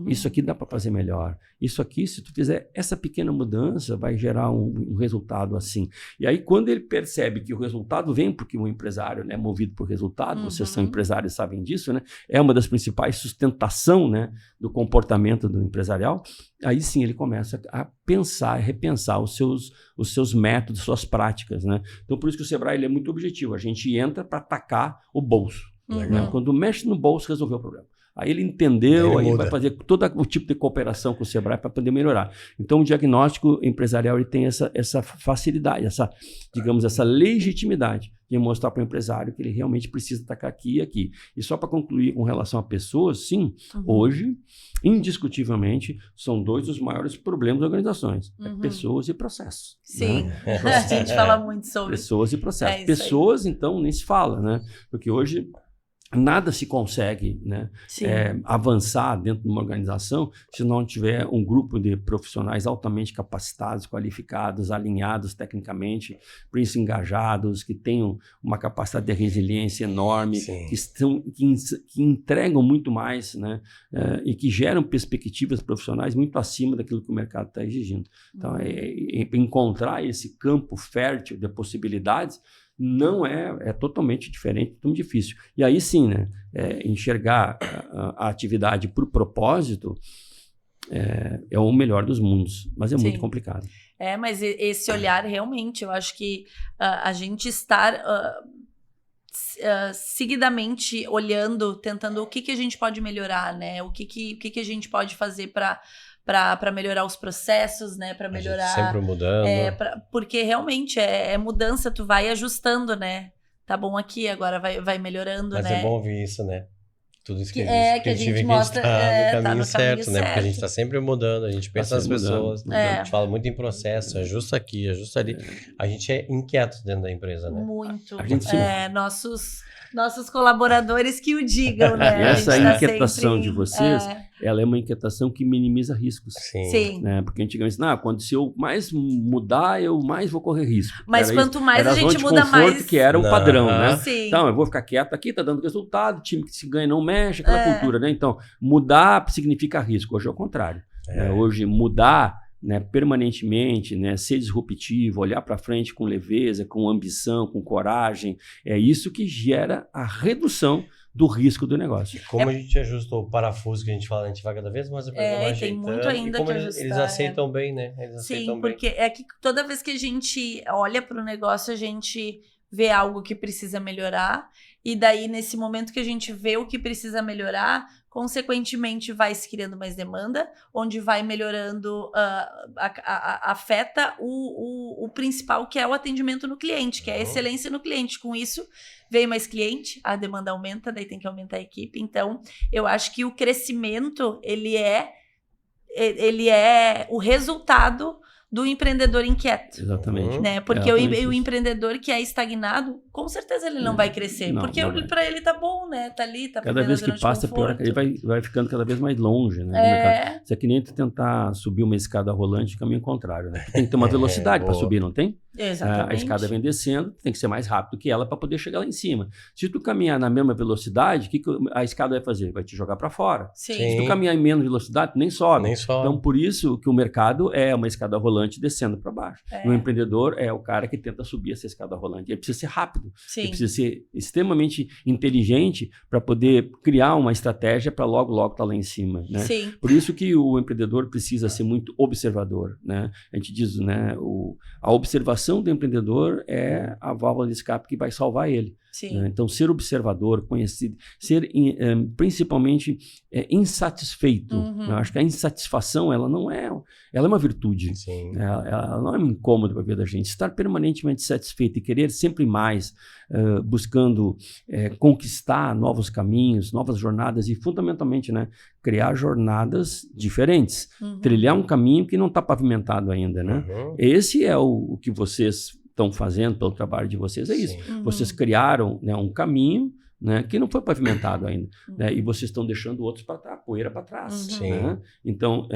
Isso aqui dá para fazer melhor. Isso aqui, se tu fizer essa pequena mudança, vai gerar um resultado assim. E aí, quando ele percebe que o resultado vem, porque o empresário, né, é movido por resultado, vocês são empresários e sabem disso, né? É uma das principais sustentação, né, do comportamento do empresarial. Aí sim ele começa a pensar, repensar os seus métodos, suas práticas, né? Então, por isso que o Sebrae ele é muito objetivo. A gente entra para atacar o bolso. Né? Quando mexe no bolso, resolveu o problema. Aí ele entendeu, aí vai fazer todo o tipo de cooperação com o Sebrae para poder melhorar. Então, o diagnóstico empresarial ele tem essa facilidade, essa legitimidade de mostrar para o empresário que ele realmente precisa atacar aqui e aqui. E só para concluir com relação a pessoas, sim, hoje, indiscutivelmente, são dois dos maiores problemas das organizações. Pessoas e processos. Sim, né? A gente fala muito sobre pessoas e processos. Pessoas, então, nem se fala, né? Porque hoje... nada se consegue, né, avançar dentro de uma organização se não tiver um grupo de profissionais altamente capacitados, qualificados, alinhados tecnicamente, por isso engajados, que tenham uma capacidade de resiliência enorme, que entregam muito mais, né, e que geram perspectivas profissionais muito acima daquilo que o mercado está exigindo. Então, encontrar esse campo fértil de possibilidades não é totalmente diferente, tão difícil. E aí sim, né, enxergar a atividade por propósito é o melhor dos mundos, mas é muito complicado. Mas esse olhar realmente, eu acho que a gente estar seguidamente olhando, tentando o que a gente pode melhorar, né? O que a gente pode fazer para melhorar os processos, né? Para melhorar. Sempre mudando. Porque realmente é mudança, tu vai ajustando, né? Tá bom aqui, agora vai melhorando, Mas né? é bom ouvir isso, né? Tudo isso que a gente mostra, tá no caminho certo, né? Porque a gente tá sempre mudando, a gente pensa nas pessoas, a gente fala muito em processo, ajusta aqui, ajusta ali. A gente é inquieto dentro da empresa, né? Muito. Nossos colaboradores que o digam, né? Essa inquietação de vocês, ela é uma inquietação que minimiza riscos. Sim. Né? Porque antigamente, quando se eu mais mudar, eu mais vou correr risco. Mas quanto mais a gente muda, mais... que era o padrão, né? Sim. Então, eu vou ficar quieto aqui, tá dando resultado, time que se ganha não mexe, aquela cultura, né? Então, mudar significa risco. Hoje é o contrário. Hoje, mudar... né, permanentemente, né, ser disruptivo, olhar para frente com leveza, com ambição, com coragem, é isso que gera a redução do risco do negócio. Como a gente ajusta o parafuso que a gente fala, a gente vai cada vez mais ajeitando. Tem muito ainda que ajustar. Eles aceitam bem, né? Sim, porque é que toda vez que a gente olha para o negócio, a gente vê algo que precisa melhorar, e daí nesse momento que a gente vê o que precisa melhorar, consequentemente vai se criando mais demanda, onde vai melhorando, afeta o principal, que é o atendimento no cliente, que é a excelência no cliente. Com isso, vem mais cliente, a demanda aumenta, daí tem que aumentar a equipe. Então, eu acho que o crescimento, ele é o resultado do empreendedor inquieto. Exatamente. Né? Porque o empreendedor que é estagnado, com certeza ele não vai crescer. Porque para ele tá bom, né? Tá ali, tá cada vez que passa, pior, ele vai ficando cada vez mais longe, né? Isso é que nem tu tentar subir uma escada rolante, caminho contrário, né? Tem que ter uma velocidade para subir, não tem? Exatamente. A escada vem descendo, tem que ser mais rápido que ela para poder chegar lá em cima. Se tu caminhar na mesma velocidade, o que a escada vai fazer? Vai te jogar para fora. Sim. Se tu caminhar em menos velocidade, nem sobe. Nem sobe. Então, por isso que o mercado é uma escada rolante descendo para baixo. O empreendedor é o cara que tenta subir essa escada rolante. Ele precisa ser rápido. Sim. Ele precisa ser extremamente inteligente para poder criar uma estratégia para logo estar lá em cima, né? Sim. Por isso que o empreendedor precisa ser muito observador, né? A gente diz, né, a observação do empreendedor é a válvula de escape que vai salvar ele. Sim. Né? Então, ser observador, conhecido, ser principalmente insatisfeito. Uhum. Eu acho que a insatisfação, ela é uma virtude. Sim. Ela não é um incômodo para a vida da gente. Estar permanentemente satisfeito e querer sempre mais, buscando conquistar novos caminhos, novas jornadas e, fundamentalmente, né, criar jornadas diferentes. Uhum. Trilhar um caminho que não está pavimentado ainda. Né? Esse é o que vocês estão fazendo pelo trabalho de vocês, é isso. Uhum. Vocês criaram, né, um caminho, né, que não foi pavimentado ainda, né, e vocês estão deixando outros para trás, poeira para trás. Né? Então,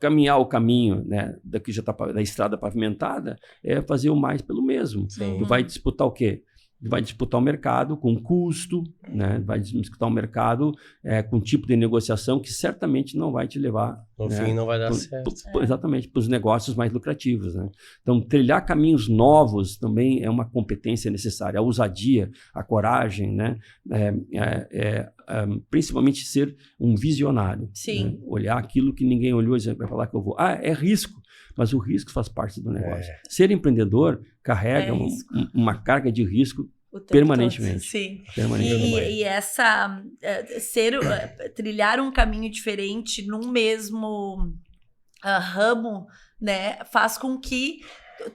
caminhar o caminho, né, daqui já está da estrada pavimentada, é fazer o mais pelo mesmo. Tu vai disputar o quê? Vai disputar o mercado com custo, né? Vai disputar o mercado com um tipo de negociação que certamente não vai te levar... No fim não vai dar certo. Exatamente, para os negócios mais lucrativos. Né? Então, trilhar caminhos novos também é uma competência necessária. A ousadia, a coragem, né? Principalmente ser um visionário. Sim. Né? Olhar aquilo que ninguém olhou e vai falar que eu vou... é risco. Mas o risco faz parte do negócio. Ser empreendedor carrega uma carga de risco permanentemente. Sim. Permanentemente. E essa trilhar um caminho diferente num mesmo ramo, né, faz com que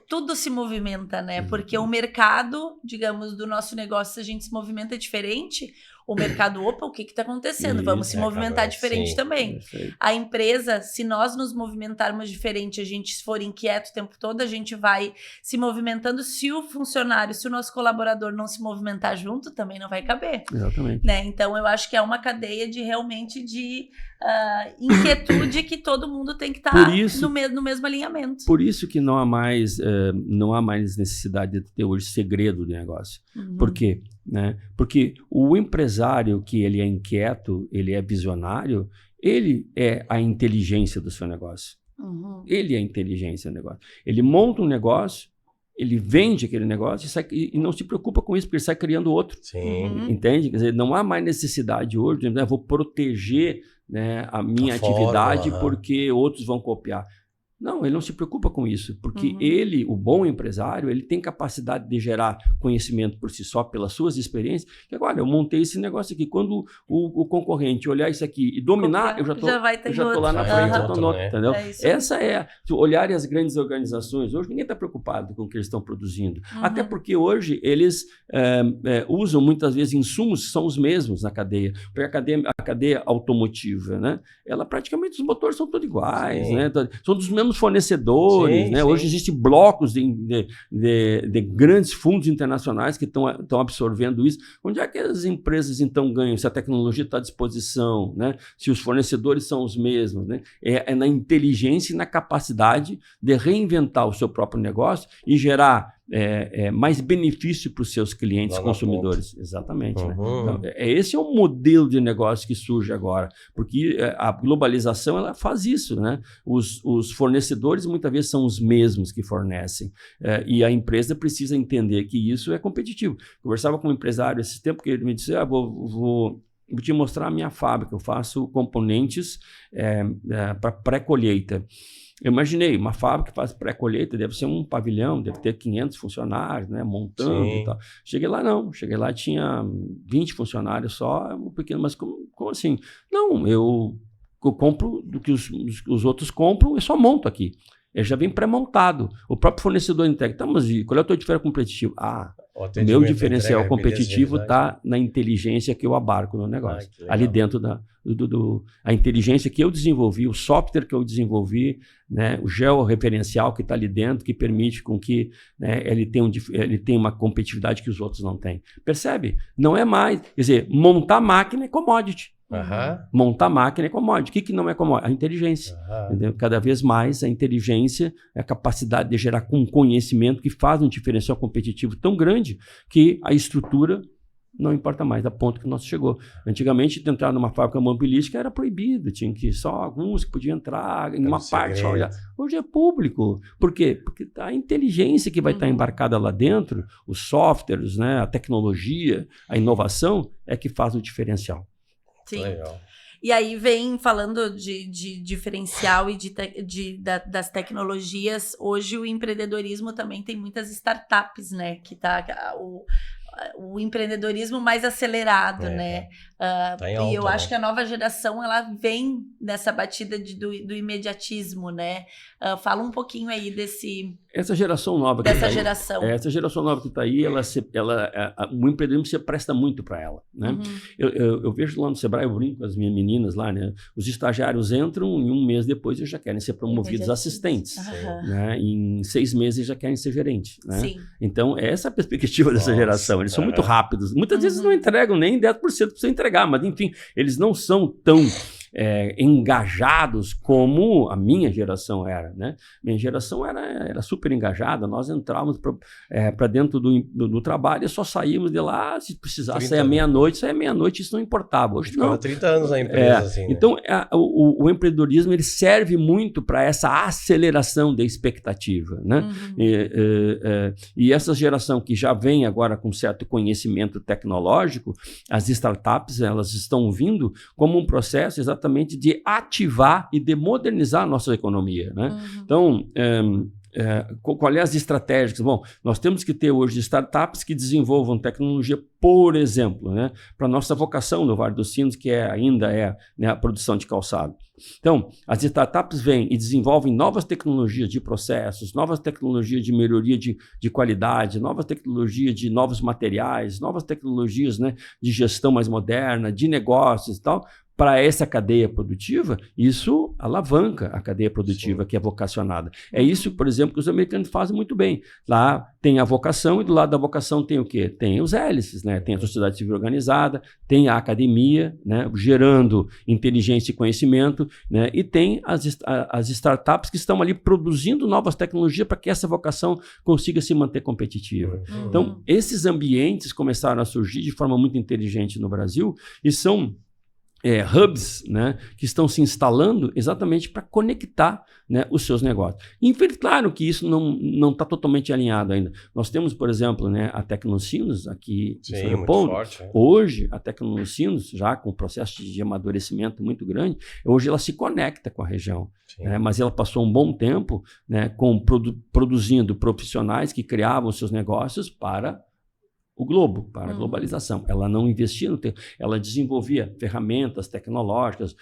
tudo se movimenta, né? Porque o mercado, digamos, do nosso negócio, se a gente se movimenta diferente, o mercado, o que está acontecendo? Vamos se movimentar diferente também. A empresa, se nós nos movimentarmos diferente, a gente for inquieto o tempo todo, a gente vai se movimentando. Se o funcionário, se o nosso colaborador não se movimentar junto, também não vai caber. Exatamente. Né? Então, eu acho que é uma cadeia de inquietude que todo mundo tem que estar no mesmo alinhamento. Por isso que não há mais necessidade de ter hoje segredo de negócio. Por quê? Né? Porque o empresário que ele é inquieto, ele é visionário, ele é a inteligência do seu negócio. Ele é a inteligência do negócio. Ele monta um negócio, ele vende aquele negócio e não se preocupa com isso, porque ele sai criando outro. Entende? Quer dizer, não há mais necessidade hoje de vou proteger, né, a minha atividade porque outros vão copiar. Não, ele não se preocupa com isso, porque ele, o bom empresário, ele tem capacidade de gerar conhecimento por si só, pelas suas experiências. Que agora, eu montei esse negócio aqui, quando o concorrente olhar isso aqui e dominar, eu já estou lá na frente, já estou no outro, entendeu? Essa é, se olharem as grandes organizações, hoje ninguém está preocupado com o que eles estão produzindo. Até porque hoje eles usam muitas vezes insumos que são os mesmos na cadeia. Porque a cadeia automotiva, né? Ela praticamente, os motores são todos iguais, né? São dos mesmos fornecedores, né? Hoje existem blocos de grandes fundos internacionais que estão absorvendo isso. Onde é que as empresas então ganham? Se a tecnologia está à disposição, né? Se os fornecedores são os mesmos, né? É na inteligência e na capacidade de reinventar o seu próprio negócio e gerar mais benefício para os seus clientes consumidores. Exatamente. Né? Então, esse é o modelo de negócio que surge agora, porque a globalização ela faz isso. Né? Os fornecedores muitas vezes são os mesmos que fornecem e a empresa precisa entender que isso é competitivo. Conversava com um empresário esse tempo que ele me disse, vou te mostrar a minha fábrica, eu faço componentes para pré-colheita. Eu imaginei, uma fábrica que faz pré-colheita, deve ser um pavilhão, deve ter 500 funcionários, né, montando Sim. e tal. Cheguei lá, não. Cheguei lá, tinha 20 funcionários só, um pequeno, mas como assim? Não, eu compro do que os outros compram, eu só monto aqui. Ele já vem pré-montado. O próprio fornecedor entrega. Tá, mas qual é o teu diferencial competitivo? O meu diferencial competitivo está na inteligência que eu abarco no negócio. Ali dentro a inteligência que eu desenvolvi, o software que eu desenvolvi, né, o georreferencial que está ali dentro, que permite com que, né, ele tenha uma competitividade que os outros não têm. Percebe? Não é mais... Quer dizer, montar máquina é commodity. Montar máquina é commodity. O que não é commodity? A inteligência. Entendeu? Cada vez mais a inteligência é a capacidade de gerar um conhecimento que faz um diferencial competitivo tão grande que a estrutura não importa mais, a ponto que o nosso chegou. Antigamente, entrar numa fábrica mobilística era proibido, tinha que só alguns que podiam entrar, em uma parte só olhar. Hoje é público. Por quê? Porque a inteligência que vai estar embarcada lá dentro, os softwares, né, a tecnologia, a inovação, é que faz o diferencial. Sim. Legal. E aí vem falando de diferencial e das tecnologias, hoje o empreendedorismo também tem muitas startups, né? Que tá o empreendedorismo mais acelerado, né? Tá em alta, e eu acho que a nova geração, ela vem nessa batida do imediatismo, né? Fala um pouquinho aí essa geração nova que dessa tá geração. Aí, essa geração nova que está aí, o empreendedorismo se presta muito para ela, né? Eu vejo lá no Sebrae, eu brinco com as minhas meninas lá, né? Os estagiários entram e um mês depois eles já querem ser promovidos assistentes, né? Em 6 meses eles já querem ser gerentes, né? Sim. Então, essa é a perspectiva dessa geração. Eles são muito rápidos. Muitas vezes não entregam nem 10% para você entregar, mas enfim, eles não são tão engajados como a minha geração era, né? Minha geração era super engajada, nós entrávamos para dentro do trabalho e só saímos de lá, se precisasse sair à meia-noite, isso não importava. Hoje não. 30 anos na empresa, assim, né? Então, o empreendedorismo, ele serve muito para essa aceleração da expectativa, né? E essa geração que já vem agora com certo conhecimento tecnológico, as startups, elas estão vindo como um processo exatamente de ativar e de modernizar a nossa economia, né? Então, qual é as estratégias? Bom, nós temos que ter hoje startups que desenvolvam tecnologia, por exemplo, né, para a nossa vocação no Vale dos Sinos, que ainda é, né, a produção de calçado. Então, as startups vêm e desenvolvem novas tecnologias de processos, novas tecnologias de melhoria de qualidade, novas tecnologias de novos materiais, novas tecnologias, né, de gestão mais moderna, de negócios e tal. Para essa cadeia produtiva, isso alavanca a cadeia produtiva. Sim. Que é vocacionada. É isso, por exemplo, que os americanos fazem muito bem. Lá tem a vocação e do lado da vocação tem o quê? Tem os hélices, né? Tem a sociedade civil organizada, tem a academia, né, gerando inteligência e conhecimento, né, e tem as startups que estão ali produzindo novas tecnologias para que essa vocação consiga se manter competitiva. Então, esses ambientes começaram a surgir de forma muito inteligente no Brasil e são hubs, né, que estão se instalando exatamente para conectar, né, os seus negócios. E, claro que isso não está totalmente alinhado ainda. Nós temos, por exemplo, né, a Tecnocinos aqui em São Leopoldo. Forte, né? Hoje, a Tecnocinos, já com um processo de amadurecimento muito grande, hoje ela se conecta com a região. Né, mas ela passou um bom tempo, né, produzindo profissionais que criavam seus negócios para o globo, para a globalização. Ela não investia ela desenvolvia ferramentas tecnológicas.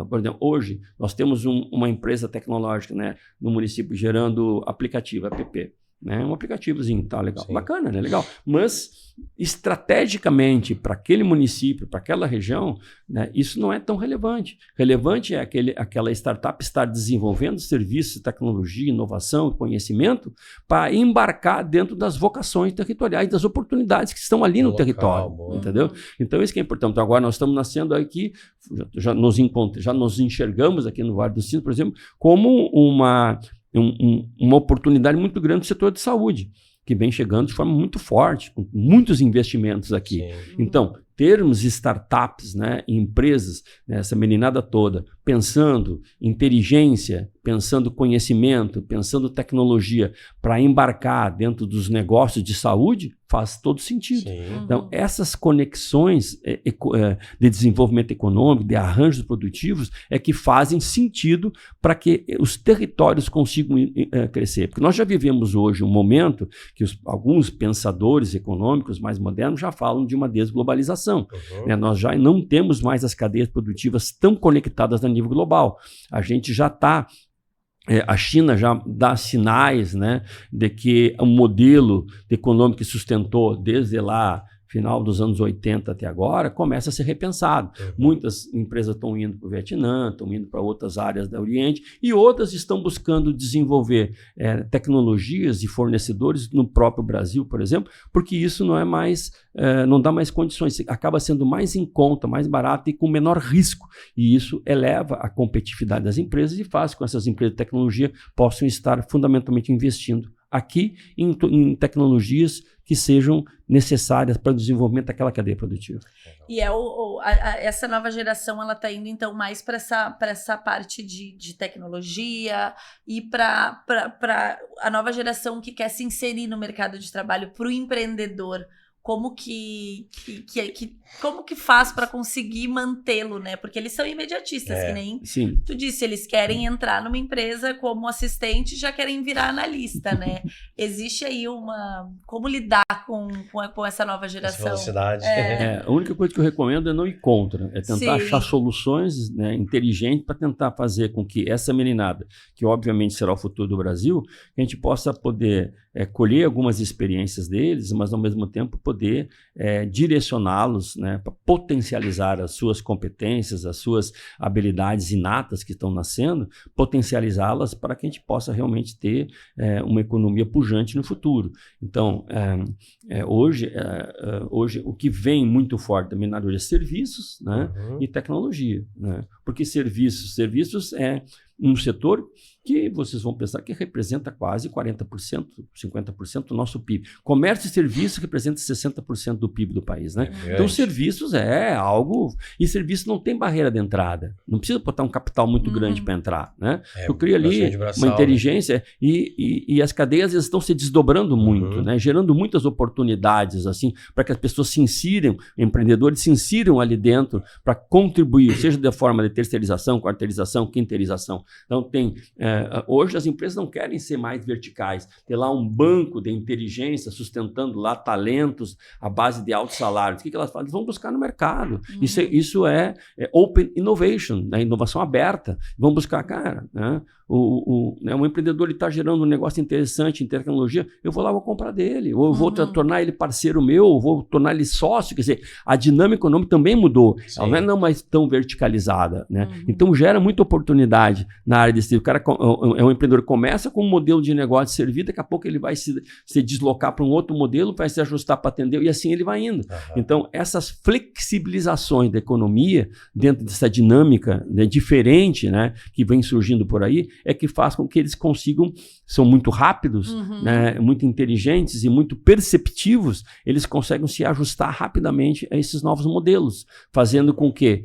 Por exemplo, hoje nós temos uma empresa tecnológica, né, no município gerando aplicativo, app. Né? Um aplicativozinho, tá legal. Sim. Bacana, né? Legal. Mas, estrategicamente, para aquele município, para aquela região, né, isso não é tão relevante. Relevante é aquela startup estar desenvolvendo serviços, tecnologia, inovação, conhecimento, para embarcar dentro das vocações territoriais, das oportunidades que estão ali no território. Bom. Entendeu? Então, isso que é importante. Então, agora nós estamos nascendo aqui, já nos enxergamos aqui no Vale do Sinos, por exemplo, como uma oportunidade muito grande do setor de saúde, que vem chegando de forma muito forte, com muitos investimentos aqui. Sim. Então, termos startups, né, empresas, né, essa meninada toda, pensando inteligência, pensando conhecimento, pensando tecnologia para embarcar dentro dos negócios de saúde, faz todo sentido. Então, essas conexões de desenvolvimento econômico, de arranjos produtivos, é que fazem sentido para que os territórios consigam crescer. Porque nós já vivemos hoje um momento que alguns pensadores econômicos mais modernos já falam de uma desglobalização. Né? Nós já não temos mais as cadeias produtivas tão conectadas a nível global. A gente já está... A China já dá sinais, né, de que o modelo econômico que sustentou desde lá, final dos anos 80 até agora, começa a ser repensado. Muitas empresas estão indo para o Vietnã, estão indo para outras áreas do Oriente, e outras estão buscando desenvolver tecnologias e fornecedores no próprio Brasil, por exemplo, porque isso não é mais, não dá mais condições, acaba sendo mais em conta, mais barato e com menor risco. E isso eleva a competitividade das empresas e faz com que essas empresas de tecnologia possam estar fundamentalmente investindo aqui em tecnologias que sejam necessárias para o desenvolvimento daquela cadeia produtiva. E essa nova geração, ela está indo então mais para essa parte de tecnologia e para a nova geração que quer se inserir no mercado de trabalho, para o empreendedor. Como que faz para conseguir mantê-lo, né? Porque eles são imediatistas, que nem tu disse, eles querem entrar numa empresa como assistente e já querem virar analista, né? Existe aí como lidar com essa nova geração. Essa velocidade. A única coisa que eu recomendo é não ir contra, é tentar achar soluções, né, inteligentes para tentar fazer com que essa meninada, que obviamente será o futuro do Brasil, a gente possa poder colher algumas experiências deles, mas ao mesmo tempo poder direcioná-los, né, para potencializar as suas competências, as suas habilidades inatas que estão nascendo, potencializá-las para que a gente possa realmente ter uma economia pujante no futuro. Então, hoje o que vem muito forte também na área de serviços, né, e tecnologia, né, porque serviços é um setor que vocês vão pensar que representa quase 40%, 50% do nosso PIB. Comércio e serviços representa 60% do PIB do país, né? Então, serviços é algo... E serviços não tem barreira de entrada. Não precisa botar um capital muito grande para entrar, né? Eu crio ali uma inteligência e as cadeias estão se desdobrando muito, né? Gerando muitas oportunidades, assim, para que as pessoas se insiram, empreendedores se insiram ali dentro para contribuir, seja da forma de terceirização, quarteirização, quinteirização. Então, hoje as empresas não querem ser mais verticais, ter lá um banco de inteligência sustentando lá talentos à base de altos salários. O que elas fazem? Eles vão buscar no mercado. Isso é open innovation, né? Inovação aberta. Vão buscar, cara, né? Um empreendedor está gerando um negócio interessante em tecnologia, eu vou lá, vou comprar dele, ou eu vou tornar ele parceiro meu, ou vou tornar ele sócio. Quer dizer, a dinâmica econômica também mudou. Ela não é mais tão verticalizada, né? Então gera muita oportunidade na área desse tipo. O cara um empreendedor que começa com um modelo de negócio de serviço, daqui a pouco ele vai se deslocar para um outro modelo, vai se ajustar para atender, e assim ele vai indo. Então, essas flexibilizações da economia, dentro dessa dinâmica, né, diferente, né, que vem surgindo por aí, é que faz com que eles consigam, são muito rápidos, né, muito inteligentes e muito perceptivos, eles conseguem se ajustar rapidamente a esses novos modelos, fazendo com que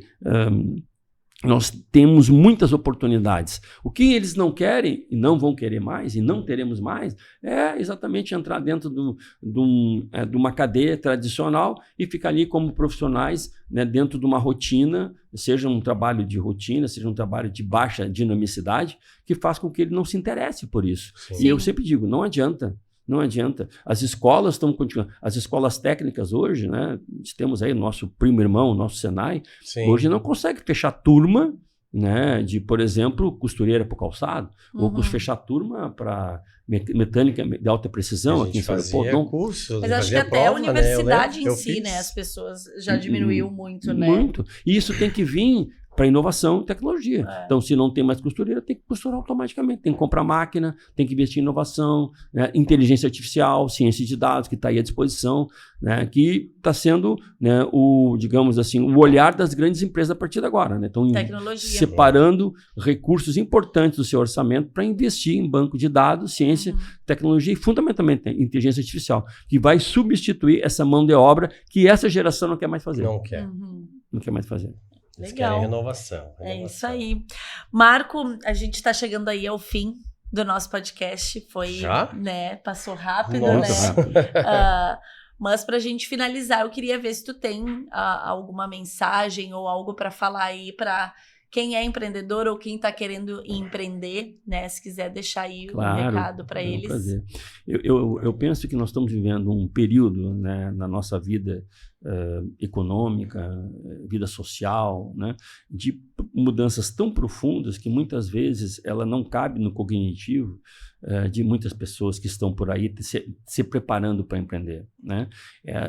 nós temos muitas oportunidades. O que eles não querem, e não vão querer mais, e não teremos mais, é exatamente entrar dentro de uma cadeia tradicional e ficar ali como profissionais, né, dentro de uma rotina, seja um trabalho de rotina, seja um trabalho de baixa dinamicidade, que faz com que ele não se interesse por isso. E eu sempre digo, não adianta. Não adianta. As escolas estão continuando. As escolas técnicas hoje, né? Temos aí o nosso primo irmão, o nosso Senai, hoje não consegue fechar turma, né, de, por exemplo, costureira para o calçado, ou fechar turma para mecânica de alta precisão. A gente fazia curso, mas acho que até a universidade em si, né, as pessoas já diminuiu muito, né? Muito. E isso tem que vir para inovação e tecnologia. Então, se não tem mais costureira, tem que costurar automaticamente. Tem que comprar máquina, tem que investir em inovação, né? Inteligência artificial, ciência de dados, que está aí à disposição, né? Que está sendo, né, digamos assim, o olhar das grandes empresas a partir de agora. Né? Estão separando recursos importantes do seu orçamento para investir em banco de dados, ciência, tecnologia e, fundamentalmente, inteligência artificial, que vai substituir essa mão de obra que essa geração não quer mais fazer. Não quer. Não quer mais fazer. Eles Legal. querem renovação. É isso aí. Marco, a gente está chegando aí ao fim do nosso podcast. Foi, já? Né? Passou rápido, Nossa. né? Mas para a gente finalizar, eu queria ver se tu tem alguma mensagem ou algo para falar aí para quem é empreendedor ou quem está querendo empreender, né? Se quiser deixar aí um recado para eles. Prazer. Eu penso que nós estamos vivendo um período, né, na nossa vida econômica, vida social, né, de mudanças tão profundas que muitas vezes ela não cabe no cognitivo de muitas pessoas que estão por aí se preparando para empreender, né?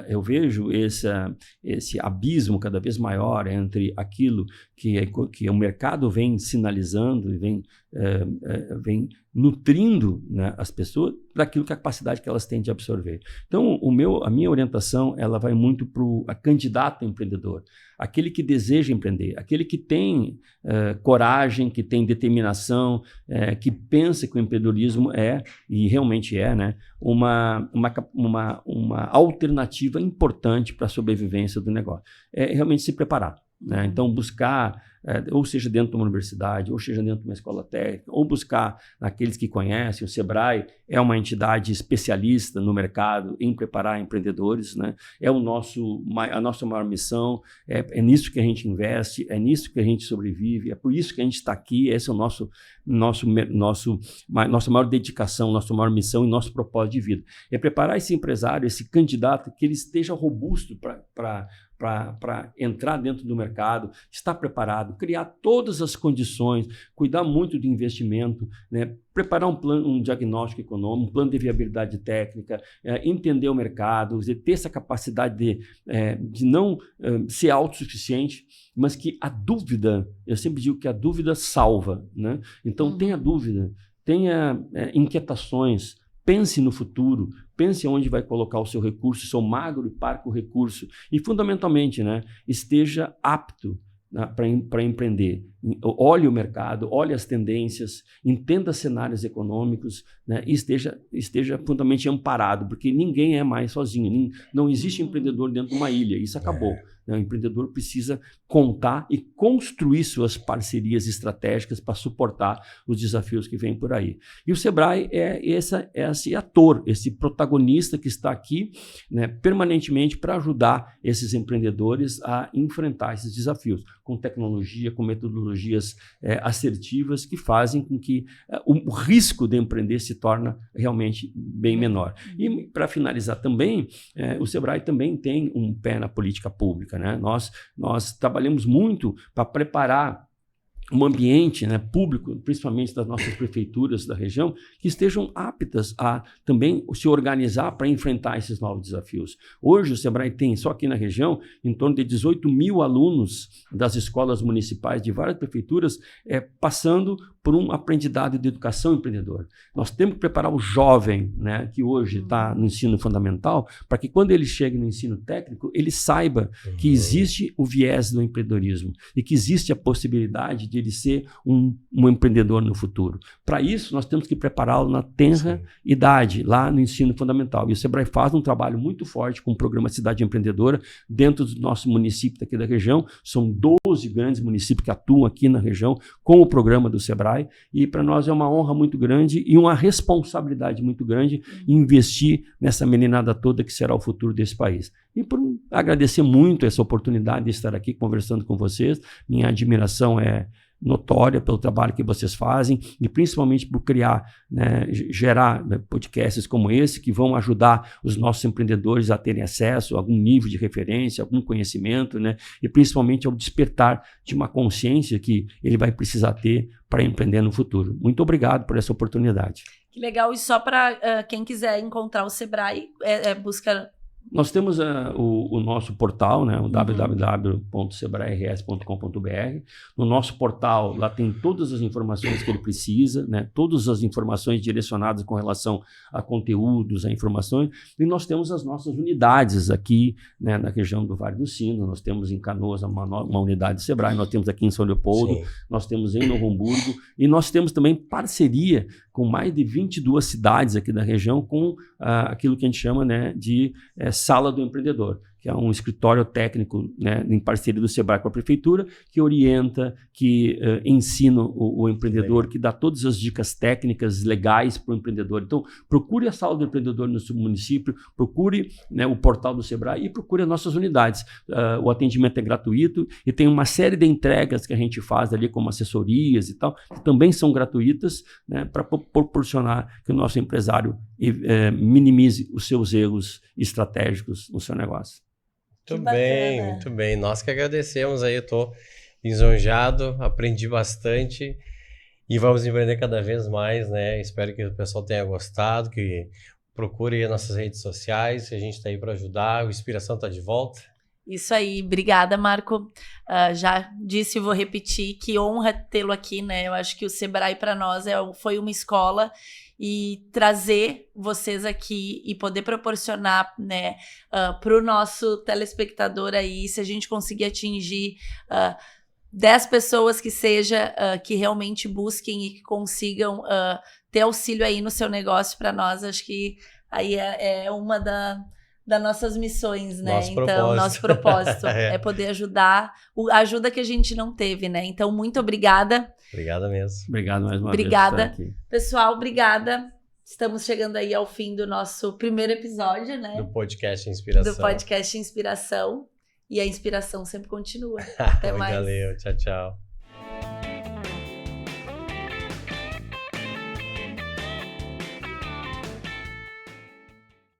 Eu vejo esse abismo cada vez maior entre aquilo que o mercado vem sinalizando e vem nutrindo, né, as pessoas daquilo que a capacidade que elas têm de absorver. Então, a minha orientação ela vai muito para o candidato empreendedor, aquele que deseja empreender, aquele que tem coragem, que tem determinação, que pensa que o empreendedorismo e realmente né, uma alternativa importante para a sobrevivência do negócio. É realmente se preparar. Né? Então, buscar, ou seja dentro de uma universidade, ou seja dentro de uma escola técnica, ou buscar naqueles que conhecem. O Sebrae é uma entidade especialista no mercado em preparar empreendedores. Né? É a nossa maior missão, é nisso que a gente investe, é nisso que a gente sobrevive, é por isso que a gente está aqui. Esse é o nossa maior dedicação, nossa maior missão e nosso propósito de vida. É preparar esse empresário, esse candidato, que ele esteja robusto para entrar dentro do mercado, estar preparado, criar todas as condições, cuidar muito do investimento, né? Preparar um diagnóstico econômico, um plano de viabilidade técnica, entender o mercado, ter essa capacidade de não ser autossuficiente, mas que a dúvida, eu sempre digo que a dúvida salva, né? Então tenha dúvida, tenha inquietações, pense no futuro, pense onde vai colocar o seu recurso, seu magro e parco recurso. E, fundamentalmente, né, esteja apto, né, para empreender. Olhe o mercado, olhe as tendências, entenda cenários econômicos, né, e esteja fundamentalmente amparado, porque ninguém é mais sozinho. Não existe empreendedor dentro de uma ilha. Isso acabou. O empreendedor precisa contar e construir suas parcerias estratégicas para suportar os desafios que vêm por aí. E o Sebrae é esse ator, esse protagonista que está aqui, né, permanentemente para ajudar esses empreendedores a enfrentar esses desafios, com tecnologia, com metodologias assertivas que fazem com que o risco de empreender se torne realmente bem menor. E, para finalizar também, o Sebrae também tem um pé na política pública. Né? Nós trabalhamos muito para preparar um ambiente, né, público, principalmente das nossas prefeituras da região, que estejam aptas a também se organizar para enfrentar esses novos desafios. Hoje o Sebrae tem, só aqui na região, em torno de 18 mil alunos das escolas municipais de várias prefeituras passando por um aprendizado de educação empreendedora. Nós temos que preparar o jovem, né, que hoje está no ensino fundamental, para que quando ele chegue no ensino técnico, ele saiba que existe o viés do empreendedorismo e que existe a possibilidade de ele ser um empreendedor no futuro. Para isso, nós temos que prepará-lo na tenra idade, lá no ensino fundamental. E o Sebrae faz um trabalho muito forte com o programa Cidade Empreendedora dentro do nosso município daqui da região. São 12 grandes municípios que atuam aqui na região com o programa do Sebrae. E para nós é uma honra muito grande e uma responsabilidade muito grande investir nessa meninada toda que será o futuro desse país. E por agradecer muito essa oportunidade de estar aqui conversando com vocês. Minha admiração é notória pelo trabalho que vocês fazem e principalmente por criar, né, gerar podcasts como esse que vão ajudar os nossos empreendedores a terem acesso a algum nível de referência, algum conhecimento, né, e principalmente ao despertar de uma consciência que ele vai precisar ter para empreender no futuro. Muito obrigado por essa oportunidade. Que legal. E só para quem quiser encontrar o Sebrae, busca Nós temos o nosso portal, né, o www.sebrae-rs.com.br. No nosso portal, lá tem todas as informações que ele precisa, né, todas as informações direcionadas com relação a conteúdos, a informações. E nós temos as nossas unidades aqui, né, na região do Vale do Sino. Nós temos em Canoas uma unidade do Sebrae, nós temos aqui em São Leopoldo, Sim. nós temos em Novo Hamburgo e nós temos também parceria com mais de 22 cidades aqui da região com aquilo que a gente chama, né, de Sala do Empreendedor, que é um escritório técnico, né, em parceria do Sebrae com a Prefeitura, que orienta, que ensina o empreendedor, legal, que dá todas as dicas técnicas legais para o empreendedor. Então, procure a Sala do Empreendedor no seu município, procure, né, o portal do Sebrae e procure as nossas unidades. O atendimento é gratuito e tem uma série de entregas que a gente faz ali, como assessorias e tal, que também são gratuitas, né, para proporcionar que o nosso empresário minimize os seus erros estratégicos no seu negócio. Muito bem, muito bem. Nós que agradecemos aí, eu estou lisonjeado, aprendi bastante e vamos empreender cada vez mais, né? Espero que o pessoal tenha gostado, que procure as nossas redes sociais, a gente está aí para ajudar, o Inspiração está de volta. Isso aí, obrigada, Marco. Já disse e vou repetir, que honra tê-lo aqui, né? Eu acho que o Sebrae para nós foi uma escola e trazer vocês aqui e poder proporcionar, né, para o nosso telespectador aí, se a gente conseguir atingir 10 pessoas que seja, que realmente busquem e que consigam ter auxílio aí no seu negócio, para nós, acho que aí é uma das nossas missões, né? Nosso propósito é poder ajudar, a ajuda que a gente não teve, né? Então, muito obrigada. Obrigada mesmo. Obrigado mais uma vez. Obrigada. Pessoal, obrigada. Estamos chegando aí ao fim do nosso primeiro episódio, né? Do podcast Inspiração. Do podcast Inspiração. E a inspiração sempre continua. Até mais. Valeu, tchau, tchau.